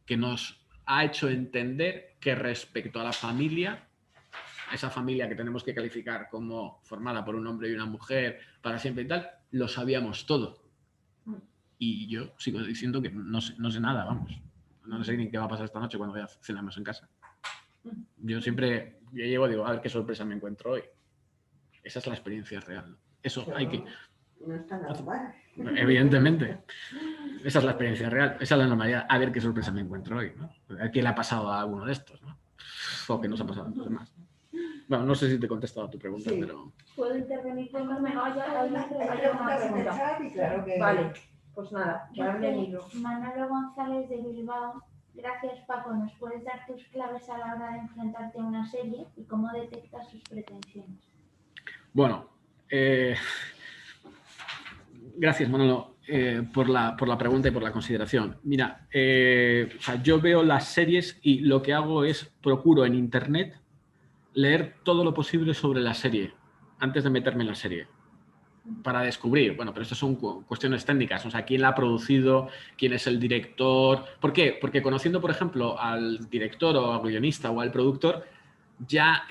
que nos ha hecho entender que respecto a la familia, esa familia que tenemos que calificar como formada por un hombre y una mujer para siempre y tal, lo sabíamos todo. Y yo sigo diciendo que no sé nada, vamos. No sé ni qué va a pasar esta noche cuando vaya a cenarnos en casa. Yo llego y digo, a ver qué sorpresa me encuentro hoy. Esa es la experiencia real. Eso Pero hay que... no está nada mal. Evidentemente. Esa es la experiencia real. Esa es la normalidad. A ver qué sorpresa me encuentro hoy, ¿no? A ver qué le ha pasado a alguno de estos, ¿no? O qué nos ha pasado a los demás. Bueno, no sé si te he contestado a tu pregunta, Sí. pero... ¿Puedo intervenir con una No, hay preguntas en el chat y claro que... Vale, pues nada, que hable Dice Nilo. Manolo González de Bilbao. Gracias, Paco. ¿Nos puedes dar tus claves a la hora de enfrentarte a una serie y cómo detectas sus pretensiones? Bueno, gracias, Manolo, por la pregunta y por la consideración. Mira, o sea, yo veo las series y lo que hago es procuro en Internet leer todo lo posible sobre la serie antes de meterme en la serie para descubrir, bueno, pero esto son cuestiones técnicas, o sea, quién la ha producido, quién es el director. ¿Por qué? Porque conociendo, por ejemplo, al director o al guionista o al productor, ya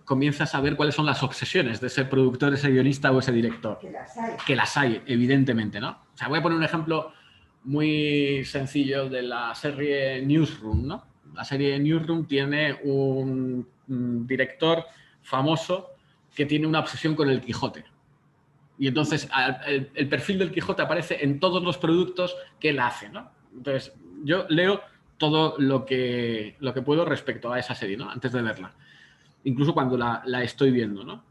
comienzas a ver cuáles son las obsesiones de ese productor, ese guionista o ese director. Que las hay. Que las hay, evidentemente, ¿no? O sea, voy a poner un ejemplo muy sencillo de la serie Newsroom, ¿no? La serie Newsroom tiene un director famoso que tiene una obsesión con el Quijote. Y entonces el perfil del Quijote aparece en todos los productos que él hace, ¿no? Entonces, yo leo todo lo que puedo respecto a esa serie, ¿no? Antes de verla. Incluso cuando la estoy viendo, ¿no?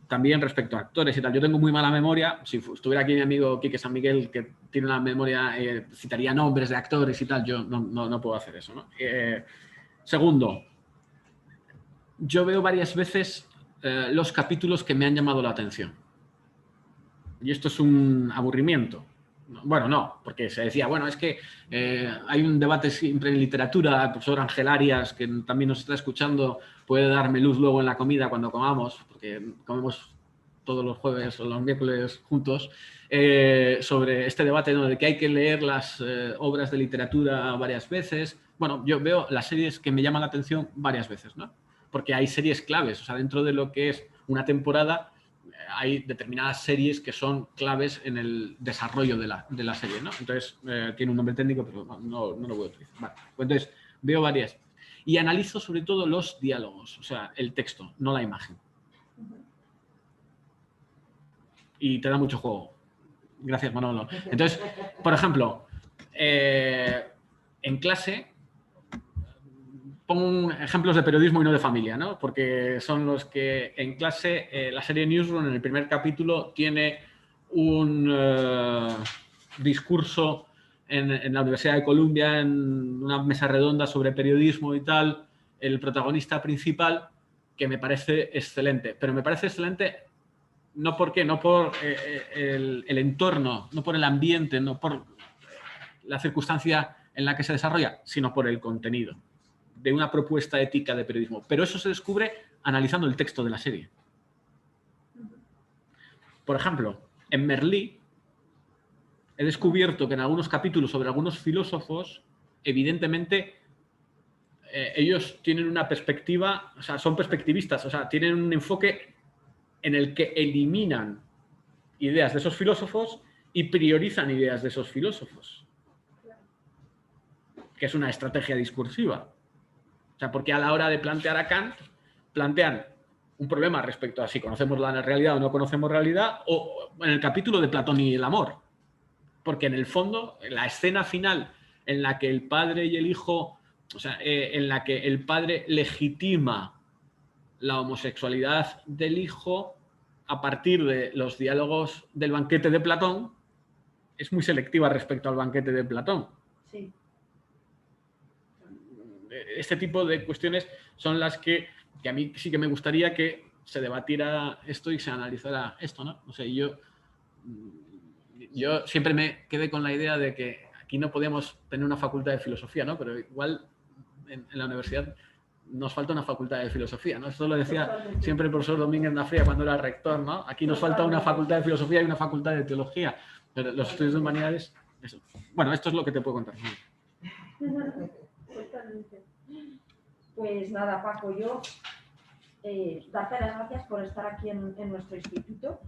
También respecto a actores y tal. Yo tengo muy mala memoria. Si estuviera aquí mi amigo Quique San Miguel, que tiene una memoria, citaría nombres de actores y tal. Yo no puedo hacer eso, ¿no? Segundo, yo veo varias veces los capítulos que me han llamado la atención. Y esto es un aburrimiento. Bueno, no, porque se decía, bueno, es que hay un debate siempre en literatura, el profesor Ángel Arias, que también nos está escuchando, puede darme luz luego en la comida cuando comamos, porque comemos todos los jueves o los miércoles juntos, sobre este debate, ¿no?, de que hay que leer las obras de literatura varias veces. Bueno, yo veo las series que me llaman la atención varias veces, ¿no? Porque hay series claves, o sea, dentro de lo que es una temporada hay determinadas series que son claves en el desarrollo de la serie, ¿no? Entonces, tiene un nombre técnico, pero no lo voy a utilizar. Vale. Entonces, veo varias. Y analizo sobre todo los diálogos, o sea, el texto, no la imagen. Y te da mucho juego. Gracias, Manolo. Entonces, por ejemplo, en clase pongo ejemplos de periodismo y no de familia, ¿no? Porque son los que en clase, la serie Newsroom en el primer capítulo tiene un discurso en la Universidad de Columbia, en una mesa redonda sobre periodismo y tal, el protagonista principal, que me parece excelente. Pero me parece excelente no por el entorno, no por el ambiente, no por la circunstancia en la que se desarrolla, sino por el contenido de una propuesta ética de periodismo. Pero eso se descubre analizando el texto de la serie. Por ejemplo, en Merlí he descubierto que en algunos capítulos sobre algunos filósofos, evidentemente, ellos tienen una perspectiva, o sea, son perspectivistas, o sea, tienen un enfoque en el que eliminan ideas de esos filósofos y priorizan ideas de esos filósofos, que es una estrategia discursiva. O sea, porque a la hora de plantear a Kant, plantean un problema respecto a si conocemos la realidad o no conocemos realidad, o en el capítulo de Platón y el amor. Porque en el fondo, en la escena final en la que el padre y el hijo, o sea, en la que el padre legitima la homosexualidad del hijo a partir de los diálogos del banquete de Platón, es muy selectiva respecto al banquete de Platón. Sí. Este tipo de cuestiones son las que a mí sí que me gustaría que se debatiera esto y se analizara esto, ¿no? O sea, yo siempre me quedé con la idea de que aquí no podíamos tener una facultad de filosofía, ¿no? Pero igual en la universidad nos falta una facultad de filosofía, ¿no? Esto lo decía siempre el profesor Domínguez Nafría cuando era rector, ¿no? Aquí nos falta una facultad de filosofía y una facultad de teología. Pero los estudios de humanidades, eso. Bueno, esto es lo que te puedo contar. Totalmente. Pues nada, Paco, yo darte las gracias por estar aquí en nuestro instituto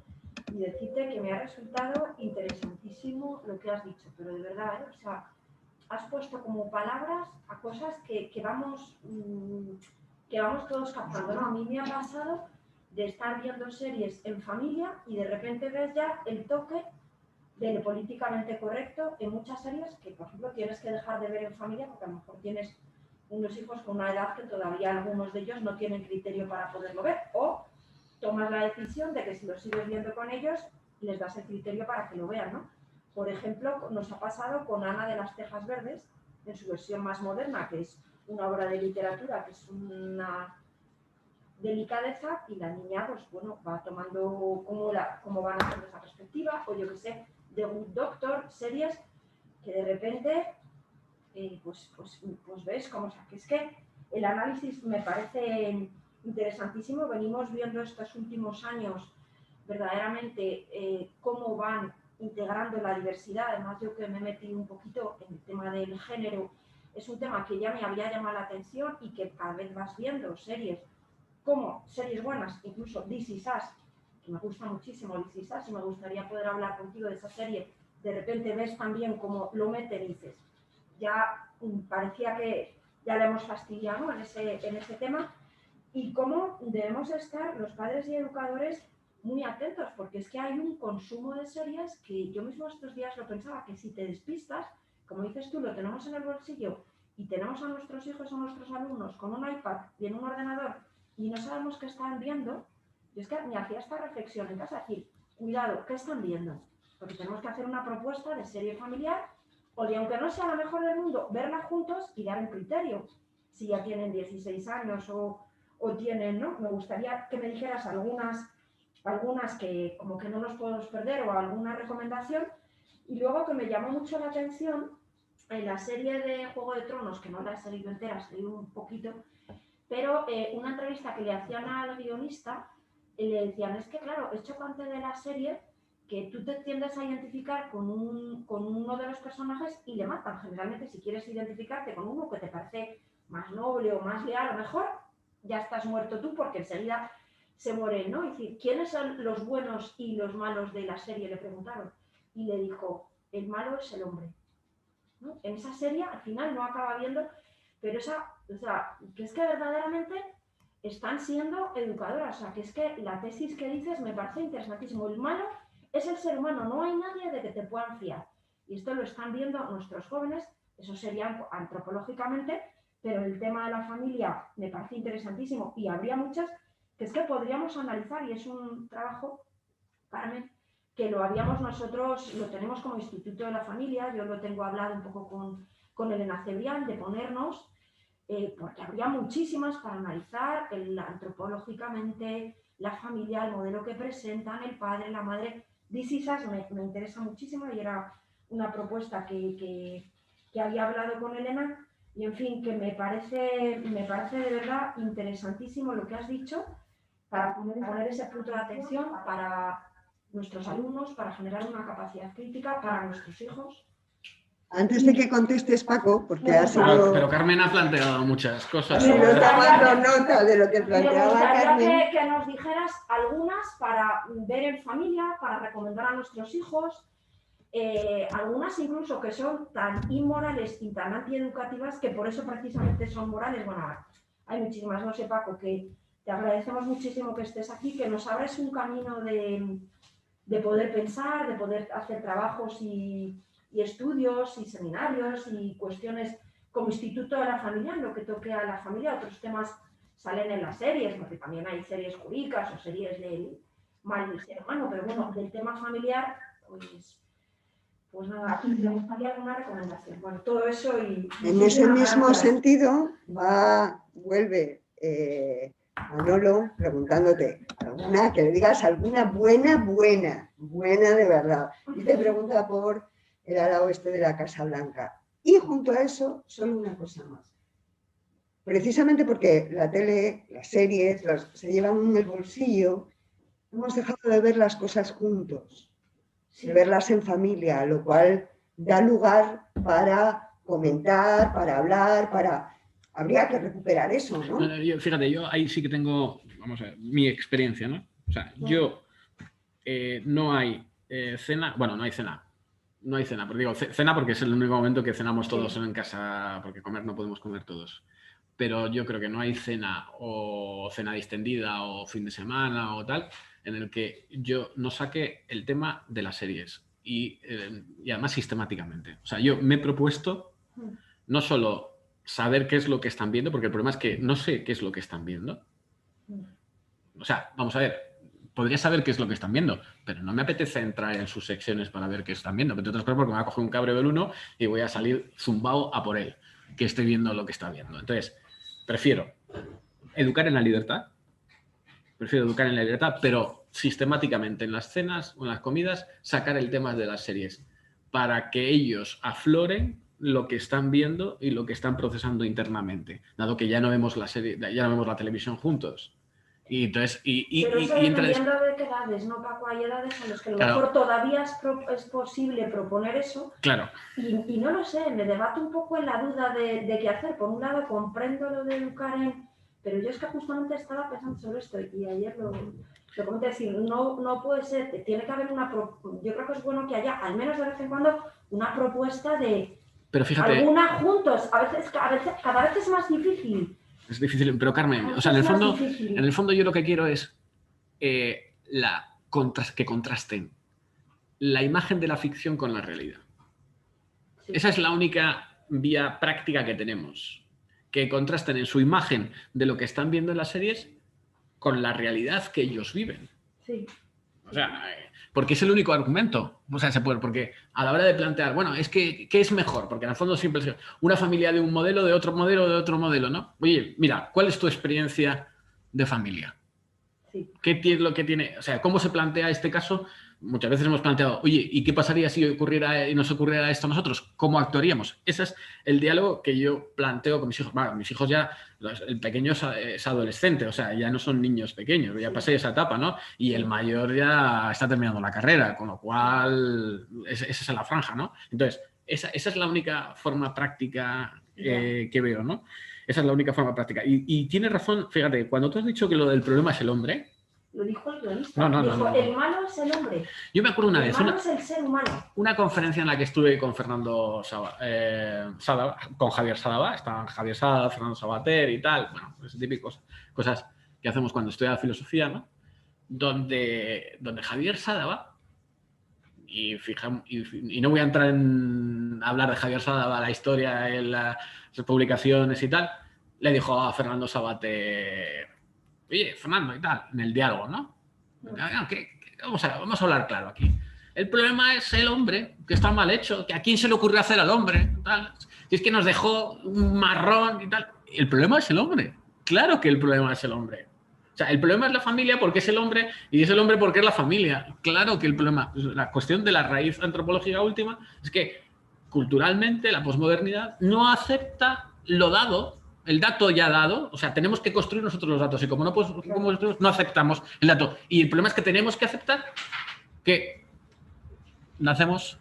y decirte que me ha resultado interesantísimo lo que has dicho, pero de verdad, o sea, has puesto como palabras a cosas que vamos todos captando, ¿no? A mí me ha pasado de estar viendo series en familia y de repente ves ya el toque de lo políticamente correcto en muchas series que, por ejemplo, tienes que dejar de ver en familia porque a lo mejor tienes unos hijos con una edad que todavía algunos de ellos no tienen criterio para poderlo ver, o tomas la decisión de que si lo sigues viendo con ellos, les das el criterio para que lo vean, ¿no? Por ejemplo, nos ha pasado con Ana de las Tejas Verdes, en su versión más moderna, que es una obra de literatura, que es una delicadeza, y la niña, pues bueno, va tomando cómo van haciendo esa perspectiva, o yo que sé, The Good Doctor, series que de repente, pues ves cómo, o sea, que es que el análisis me parece interesantísimo. Venimos viendo estos últimos años verdaderamente cómo van integrando la diversidad. Además, yo que me he metido un poquito en el tema del género, es un tema que ya me había llamado la atención y que cada vez vas viendo series como series buenas, incluso This Is Us, que me gusta muchísimo This Is Us, y me gustaría poder hablar contigo de esa serie. De repente ves también cómo lo meten y dices, ya parecía que ya le hemos fastidiado, ¿no?, en ese tema, y cómo debemos estar los padres y educadores muy atentos, porque es que hay un consumo de series que yo mismo estos días lo pensaba, que si te despistas, como dices tú, lo tenemos en el bolsillo y tenemos a nuestros hijos o nuestros alumnos con un iPad y en un ordenador y no sabemos qué están viendo. Yo es que me hacía esta reflexión en casa, decir, cuidado, ¿qué están viendo? Porque tenemos que hacer una propuesta de serie familiar, o de, aunque no sea la mejor del mundo, verla juntos y dar un criterio. Si ya tienen 16 años o tienen, ¿no? Me gustaría que me dijeras algunas que como que no nos podemos perder, o alguna recomendación. Y luego, que me llamó mucho la atención, en la serie de Juego de Tronos, que no la he seguido entera, seguí un poquito, pero una entrevista que le hacían al guionista, le decían, es que claro, es chocante de la serie que tú te tiendes a identificar con uno de los personajes y le matan. Generalmente, si quieres identificarte con uno que te parece más noble o más leal, a lo mejor ya estás muerto tú, porque enseguida se muere, ¿no? Es decir, ¿quiénes son los buenos y los malos de la serie?, le preguntaron. Y le dijo, el malo es el hombre, ¿no? En esa serie, al final, no acaba viendo, pero que es que verdaderamente están siendo educadoras. O sea, que es que la tesis que dices me parece interesantísimo. El malo es el ser humano, no hay nadie de que te puedan fiar. Y esto lo están viendo nuestros jóvenes, eso sería antropológicamente, pero el tema de la familia me parece interesantísimo, y habría muchas que es que podríamos analizar, y es un trabajo, Carmen, que lo habíamos nosotros, lo tenemos como Instituto de la Familia. Yo lo tengo hablado un poco con Elena Cebrián, de ponernos, porque habría muchísimas para analizar, antropológicamente, la familia, el modelo que presentan, el padre, la madre. This Is Us me interesa muchísimo, y era una propuesta que había hablado con Elena, y en fin, que me parece de verdad interesantísimo lo que has dicho, para poner ese punto de atención para nuestros alumnos, para generar una capacidad crítica para nuestros hijos. Antes de que contestes, Paco, porque ha sido... Pero Carmen ha planteado muchas cosas. Sí, lo he tomado nota de lo que Me planteaba gustaría Carmen. que nos dijeras algunas para ver en familia, para recomendar a nuestros hijos, algunas incluso que son tan inmorales y tan antieducativas que por eso precisamente son morales. Bueno, hay muchísimas, no sé, Paco, que te agradecemos muchísimo que estés aquí, que nos abres un camino de poder pensar, de poder hacer trabajos y estudios y seminarios y cuestiones como Instituto de la Familia, en lo que toque a la familia. Otros temas salen en las series, porque también hay series jurídicas o series del mal del ser humano, pero bueno, del tema familiar, pues nada, me gustaría alguna recomendación. Bueno, todo eso y... En ese mismo sentido, vuelve Manolo preguntándote alguna, que le digas alguna buena de verdad. Y te pregunta por el ala oeste de la Casa Blanca. Y junto a eso, solo una cosa más. Precisamente porque la tele, las series, se llevan en el bolsillo, hemos dejado de ver las cosas juntos, de verlas en familia, lo cual da lugar para comentar, para hablar, habría que recuperar eso, ¿no? Fíjate, yo ahí sí que tengo, vamos a ver, mi experiencia, ¿no? O sea, yo no hay cena, bueno, no hay cena, porque digo cena porque es el único momento que cenamos todos en casa, porque comer no podemos comer todos. Pero yo creo que no hay cena o cena distendida o fin de semana o tal en el que yo no saque el tema de las series y además sistemáticamente. O sea, yo me he propuesto no solo saber qué es lo que están viendo, porque el problema es que no sé qué es lo que están viendo. O sea, vamos a ver, podría saber qué es lo que están viendo, pero no me apetece entrar en sus secciones para ver qué están viendo, entre otras cosas porque me va a coger un cabreo del uno y voy a salir zumbao a por él, que esté viendo lo que está viendo. Entonces, prefiero educar en la libertad, pero sistemáticamente en las cenas o en las comidas sacar el tema de las series para que ellos afloren lo que están viendo y lo que están procesando internamente, dado que ya no vemos la serie, ya no vemos la televisión juntos. Y entonces, Pero eso dependiendo de qué edades, ¿no, Paco? Hay edades en las que a lo mejor todavía es posible proponer eso. Claro. Y no lo sé, me debato un poco en la duda de qué hacer. Por un lado, comprendo lo de educar en... Pero yo es que justamente estaba pensando sobre esto y ayer lo comenté, decir, no puede ser, tiene que haber yo creo que es bueno que haya, al menos de vez en cuando, una propuesta de... Pero fíjate... Alguna juntos, cada vez es más difícil. Es difícil, pero Carmen, o sea, en el fondo yo lo que quiero es que contrasten la imagen de la ficción con la realidad. Sí. Esa es la única vía práctica que tenemos, que contrasten en su imagen de lo que están viendo en las series con la realidad que ellos viven. Sí. O sea, porque es el único argumento. O sea, se puede, porque a la hora de plantear, bueno, es que ¿qué es mejor? Porque en el fondo siempre es una familia de un modelo, de otro modelo, ¿no? Oye, mira, ¿cuál es tu experiencia de familia? Sí. ¿Qué es lo que tiene? O sea, ¿cómo se plantea este caso? Muchas veces hemos planteado, oye, ¿y qué pasaría si nos ocurriera esto a nosotros? ¿Cómo actuaríamos? Ese es el diálogo que yo planteo con mis hijos. Bueno, mis hijos ya, el pequeño es adolescente, o sea, ya no son niños pequeños, ya pasé esa etapa, ¿no? Y el mayor ya está terminando la carrera, con lo cual esa es la franja, ¿no? Entonces, esa es la única forma práctica que veo, ¿no? Esa es la única forma práctica. Y tienes razón, fíjate, cuando tú has dicho que lo del problema es el hombre... Lo dijo el guionista. Dijo, el malo es el hombre. Yo me acuerdo una vez... El malo es el ser humano. Una conferencia en la que estuve con Fernando Sadaba, con Javier Sadaba. Estaban Javier Sadaba, Fernando Sabater y tal. Bueno, ese tipo de cosas que hacemos cuando estudia filosofía, ¿no? Donde Javier Sadaba, y no voy a entrar en hablar de Javier Sadaba, la historia, las publicaciones y tal, le dijo a Fernando Sabater... Oye, Fernando, y tal, en el diálogo, ¿no? Vamos a hablar claro aquí. El problema es el hombre, que está mal hecho, que a quién se le ocurrió hacer al hombre, tal. Si es que nos dejó un marrón y tal. El problema es el hombre. Claro que el problema es el hombre. O sea, el problema es la familia porque es el hombre y es el hombre porque es la familia. Claro que el problema, la cuestión de la raíz antropológica última es que culturalmente la posmodernidad no acepta lo dado. El dato ya dado, o sea, tenemos que construir nosotros los datos y como no aceptamos el dato. Y el problema es que tenemos que aceptar que nacemos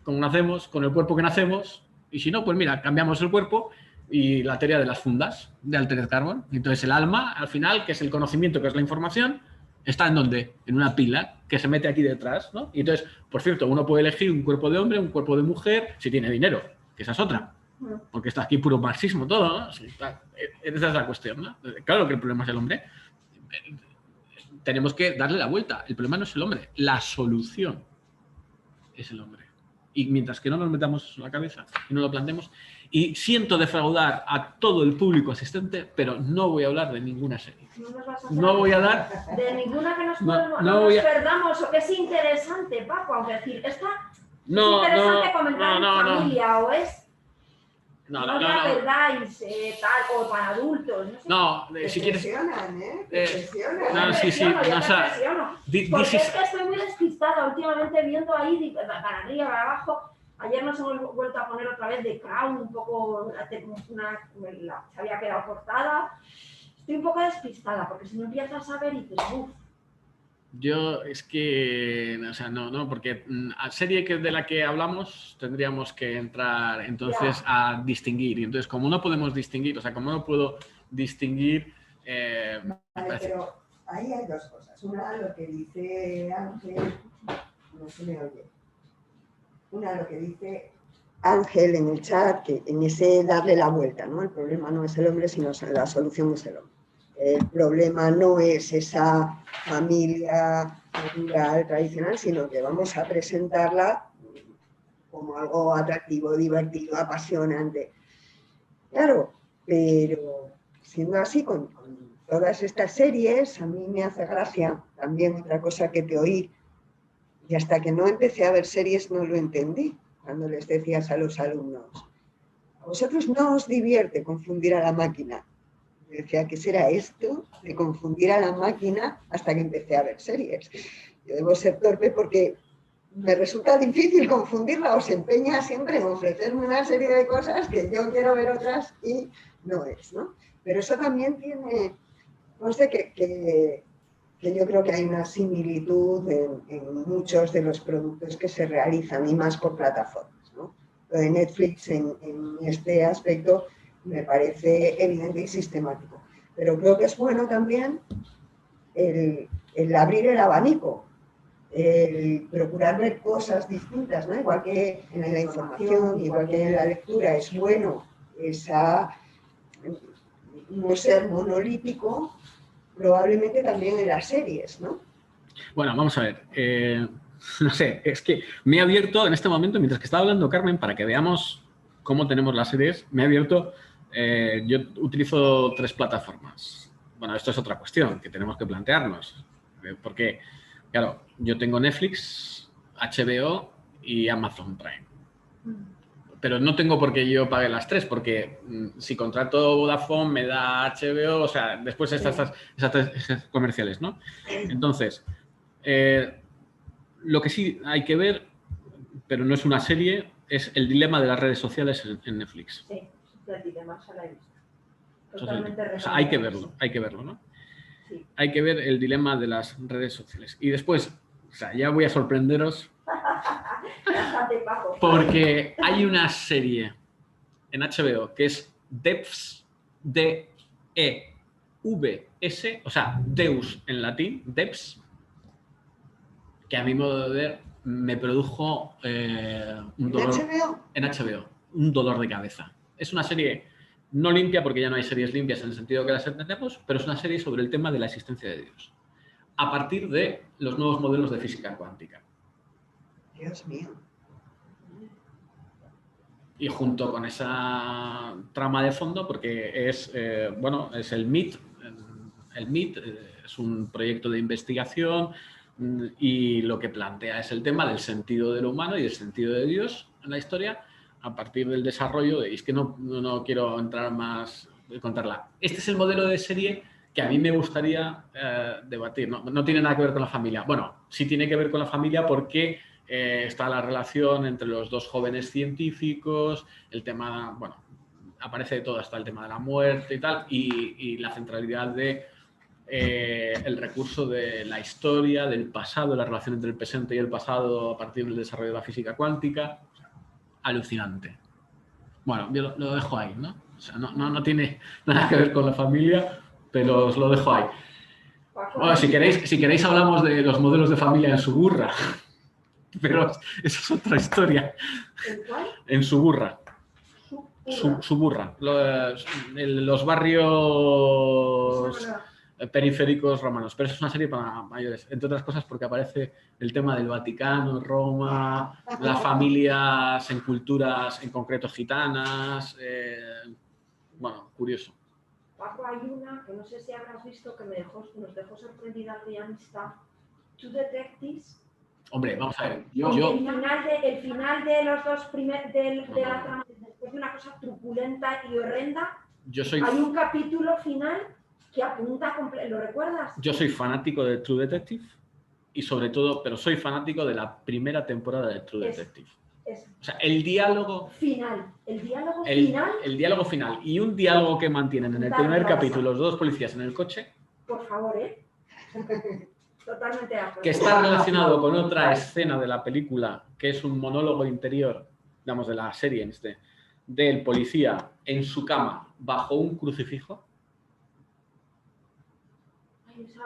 como nacemos, con el cuerpo que nacemos, y si no, pues mira, cambiamos el cuerpo y la teoría de las fundas de Altered Carbon. Entonces el alma, al final, que es el conocimiento, que es la información, está en ¿dónde? En una pila que se mete aquí detrás, ¿no? Y entonces, por cierto, uno puede elegir un cuerpo de hombre, un cuerpo de mujer, si tiene dinero, que esa es otra. Porque está aquí puro marxismo todo, ¿no? Esa es la cuestión, ¿no? Claro que el problema es el hombre. Tenemos que darle la vuelta. El problema no es el hombre. La solución es el hombre. Y mientras que no nos metamos la cabeza y no lo planteemos, y siento defraudar a todo el público asistente, pero no voy a hablar de ninguna serie. No voy a hablar... De ninguna que nos perdamos o que es interesante, Paco, aunque decir, esta es interesante comentar en familia o es... No perdáis, tal, o para adultos. No, si quieres. Sí. Porque es que estoy muy despistada últimamente viendo ahí para arriba, para abajo. Ayer nos hemos vuelto a poner otra vez de Crown, un poco. Se había quedado cortada. Estoy un poco despistada porque si no empiezas a ver y dices, uff. Yo es que, o sea, no, porque a serie de la que hablamos tendríamos que entrar entonces a distinguir. Y entonces, como no podemos distinguir, o sea, como no puedo distinguir... Vale, pero ahí hay dos cosas. Una, lo que dice Ángel, no se me oye. Una, lo que dice Ángel en el chat, que en ese darle la vuelta, ¿no? El problema no es el hombre, sino la solución es el hombre. El problema no es esa familia rural tradicional, sino que vamos a presentarla como algo atractivo, divertido, apasionante. Claro, pero siendo así, con todas estas series, a mí me hace gracia también otra cosa que te oí, y hasta que no empecé a ver series no lo entendí, cuando les decías a los alumnos, ¿a vosotros no os divierte confundir a la máquina? Yo decía, ¿qué será esto de confundir a la máquina? Hasta que empecé a ver series. Yo debo ser torpe porque me resulta difícil confundirla, o se empeña siempre en ofrecerme una serie de cosas que yo quiero ver otras y no es, ¿no? Pero eso también tiene, no sé, que yo creo que hay una similitud en muchos de los productos que se realizan y más por plataformas, ¿no? Lo de Netflix en este aspecto me parece evidente y sistemático. Pero creo que es bueno también el abrir el abanico, el procurar ver cosas distintas, ¿no? Igual que en la información, igual que en la lectura, es bueno no ser monolítico, probablemente también en las series, ¿no? Bueno, vamos a ver. No sé, es que me he abierto en este momento, mientras que estaba hablando Carmen, para que veamos cómo tenemos las series, me he abierto, yo utilizo 3 plataformas. Bueno, esto es otra cuestión que tenemos que plantearnos, porque, claro, yo tengo Netflix, HBO y Amazon Prime. Pero no tengo por qué yo pague las 3, porque si contrato Vodafone me da HBO, o sea, después estas comerciales, ¿no? Entonces, lo que sí hay que ver, pero no es una serie, es el dilema de las redes sociales en Netflix. Sí, el dilema se la he visto. O sea, hay que verlo, ¿no? Sí. Hay que ver el dilema de las redes sociales. Y después, o sea, ya voy a sorprenderos, porque hay una serie en HBO que es Devs, D-E-V-S, o sea, Deus en latín, Devs, que a mi modo de ver me produjo un dolor en HBO, un dolor de cabeza. Es una serie no limpia, porque ya no hay series limpias en el sentido que las entendemos, pero es una serie sobre el tema de la existencia de Dios, a partir de los nuevos modelos de física cuántica. Dios mío. Y junto con esa trama de fondo, porque es, bueno, es el MIT. El MIT es un proyecto de investigación y lo que plantea es el tema del sentido de lo humano y del sentido de Dios en la historia a partir del desarrollo. Y es que no quiero entrar más y contarla. Este es el modelo de serie que a mí me gustaría debatir. No tiene nada que ver con la familia. Bueno, sí tiene que ver con la familia porque está la relación entre los 2 jóvenes científicos, el tema, bueno, aparece de todo, hasta el tema de la muerte y tal, y la centralidad de el recurso de la historia, del pasado, la relación entre el presente y el pasado a partir del desarrollo de la física cuántica. Alucinante. Bueno, yo lo dejo ahí, ¿no? O sea, no tiene nada que ver con la familia, pero os lo dejo ahí. Bueno, si queréis hablamos de los modelos de familia en Suburra. Pero eso es otra historia. ¿En cuál? En Suburra. Suburra. Los barrios periféricos romanos. Pero eso es una serie para mayores. Entre otras cosas porque aparece el tema del Vaticano, Roma, las familias en culturas, en concreto gitanas. Bueno, curioso. Paco, hay una que no sé si habrás visto que nos dejó sorprendida de amistad. Two Detectives. Hombre, vamos a ver. El final de los 2 primeros de la trama, después de una cosa truculenta y horrenda, hay un capítulo final que apunta ¿lo recuerdas? Yo soy fanático de True Detective y sobre todo, pero soy fanático de la primera temporada de True Detective. O sea, el diálogo final. El diálogo final y un diálogo que mantienen en el primer capítulo los 2 policías en el coche. Por favor, Totalmente de acuerdo. Que está relacionado con otra escena de la película, que es un monólogo interior, digamos, de la serie del policía en su cama bajo un crucifijo.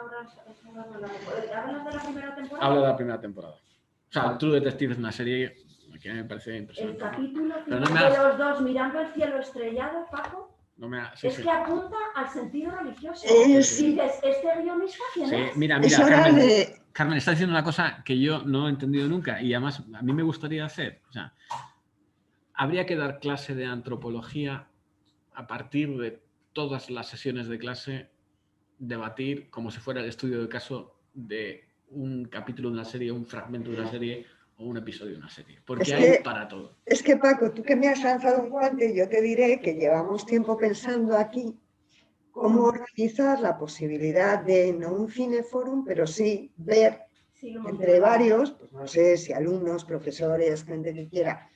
¿Hablas de la primera temporada? Habla de la primera temporada. O sea, True Detective es una serie que me parece impresionante. El capítulo final de los 2 mirando el cielo estrellado, Paco. Que apunta al sentido religioso. Dices, ¿este guionista quién es? Mira, Carmen está diciendo una cosa que yo no he entendido nunca y además a mí me gustaría hacer. O sea, habría que dar clase de antropología a partir de todas las sesiones de clase, debatir como si fuera el estudio de caso de un capítulo de una serie, un fragmento de una serie o un episodio de una serie. Porque hay para todo. Es que, Paco, tú que me has lanzado un guante, yo te diré que llevamos tiempo pensando aquí cómo organizar la posibilidad de, no un cineforum, pero sí ver entre varios, pues no sé si alumnos, profesores, gente que quiera,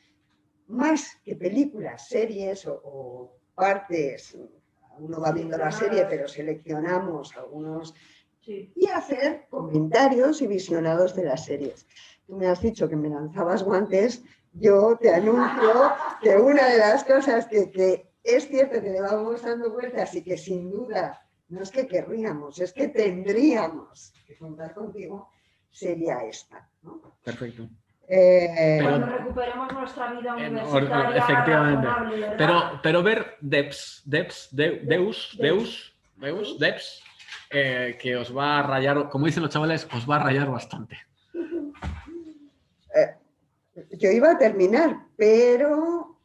más que películas, series o partes, uno va viendo la serie, pero seleccionamos algunos, y hacer comentarios y visionados de las series. Tú me has dicho que me lanzabas guantes, yo te anuncio que una de las cosas que es cierto que le vamos dando vueltas y que sin duda no es que querríamos, es que tendríamos que contar contigo, sería esta, ¿no? Perfecto. Cuando recuperemos nuestra vida universitaria, efectivamente. razonable, ¿verdad? Pero ver Deus, que os va a rayar, como dicen los chavales, os va a rayar bastante. Yo iba a terminar, pero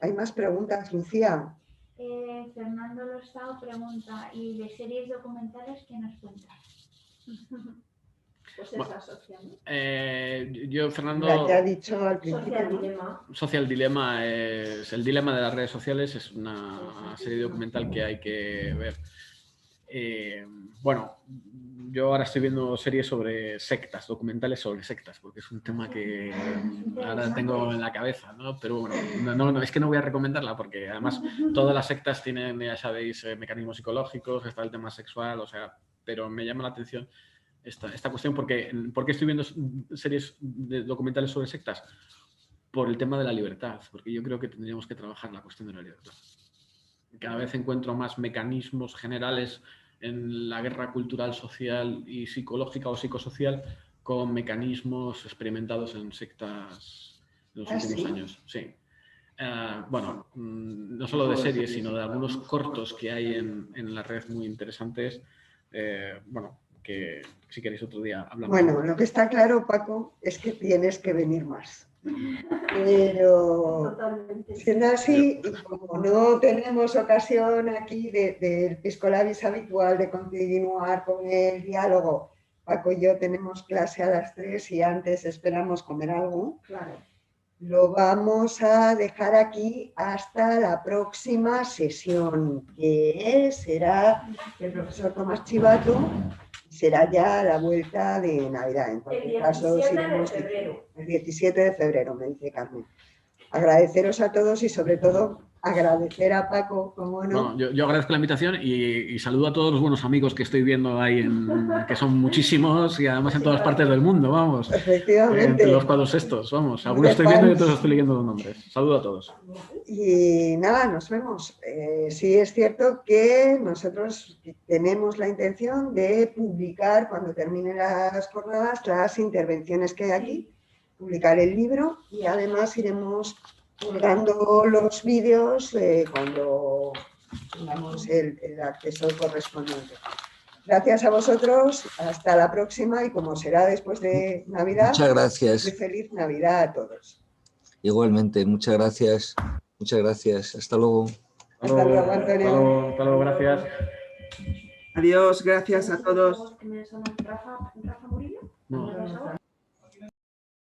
hay más preguntas, Lucía. Fernando Lostao pregunta, ¿y de series documentales qué nos cuentas? Pues esa social, ¿no? Yo, Fernando... Ya he dicho al principio. Social Dilema. Social Dilema es el dilema de las redes sociales, es una serie documental que hay que ver. Bueno, yo ahora estoy viendo series sobre sectas, documentales sobre sectas, porque es un tema que ahora tengo en la cabeza, ¿no? Pero bueno, no, es que no voy a recomendarla porque además todas las sectas tienen, ya sabéis, mecanismos psicológicos, está el tema sexual, o sea, pero me llama la atención esta cuestión porque estoy viendo series documentales sobre sectas. Por el tema de la libertad, porque yo creo que tendríamos que trabajar la cuestión de la libertad. Cada vez encuentro más mecanismos generales en la guerra cultural, social y psicológica o psicosocial con mecanismos experimentados en sectas en los últimos años. Sí. Bueno, no solo de series, sino de algunos cortos que hay en la red muy interesantes. Bueno, que si queréis otro día hablamos. Bueno, lo que está claro, Paco, es que tienes que venir más. Pero siendo así, y como no tenemos ocasión aquí del Pisco Labis habitual de continuar con el diálogo, Paco y yo tenemos clase a las 3 y antes esperamos comer algo. Claro. Lo vamos a dejar aquí hasta la próxima sesión, que será el profesor Tomás Chivato. Será ya la vuelta de Navidad. En cualquier caso, el 17 de febrero, me dice Carmen. Agradeceros a todos y sobre todo agradecer a Paco, como no. Bueno, yo agradezco la invitación y saludo a todos los buenos amigos que estoy viendo ahí, que son muchísimos y además en todas partes del mundo, vamos. Efectivamente. Entre los cuadros estos, vamos. Algunos estoy viendo y otros estoy leyendo los nombres. Saludo a todos. Y nada, nos vemos. Sí es cierto que nosotros tenemos la intención de publicar, cuando terminen las jornadas, las intervenciones que hay aquí, publicar el libro y además iremos colgando los vídeos cuando tengamos el acceso correspondiente. Gracias a vosotros, hasta la próxima y como será después de Navidad, muchas gracias. Muy feliz Navidad a todos. Igualmente, muchas gracias. Muchas gracias. Hasta luego. Hasta luego, Antonio. Hasta luego, gracias. Adiós, gracias a todos. ¿Rafa Murillo? No.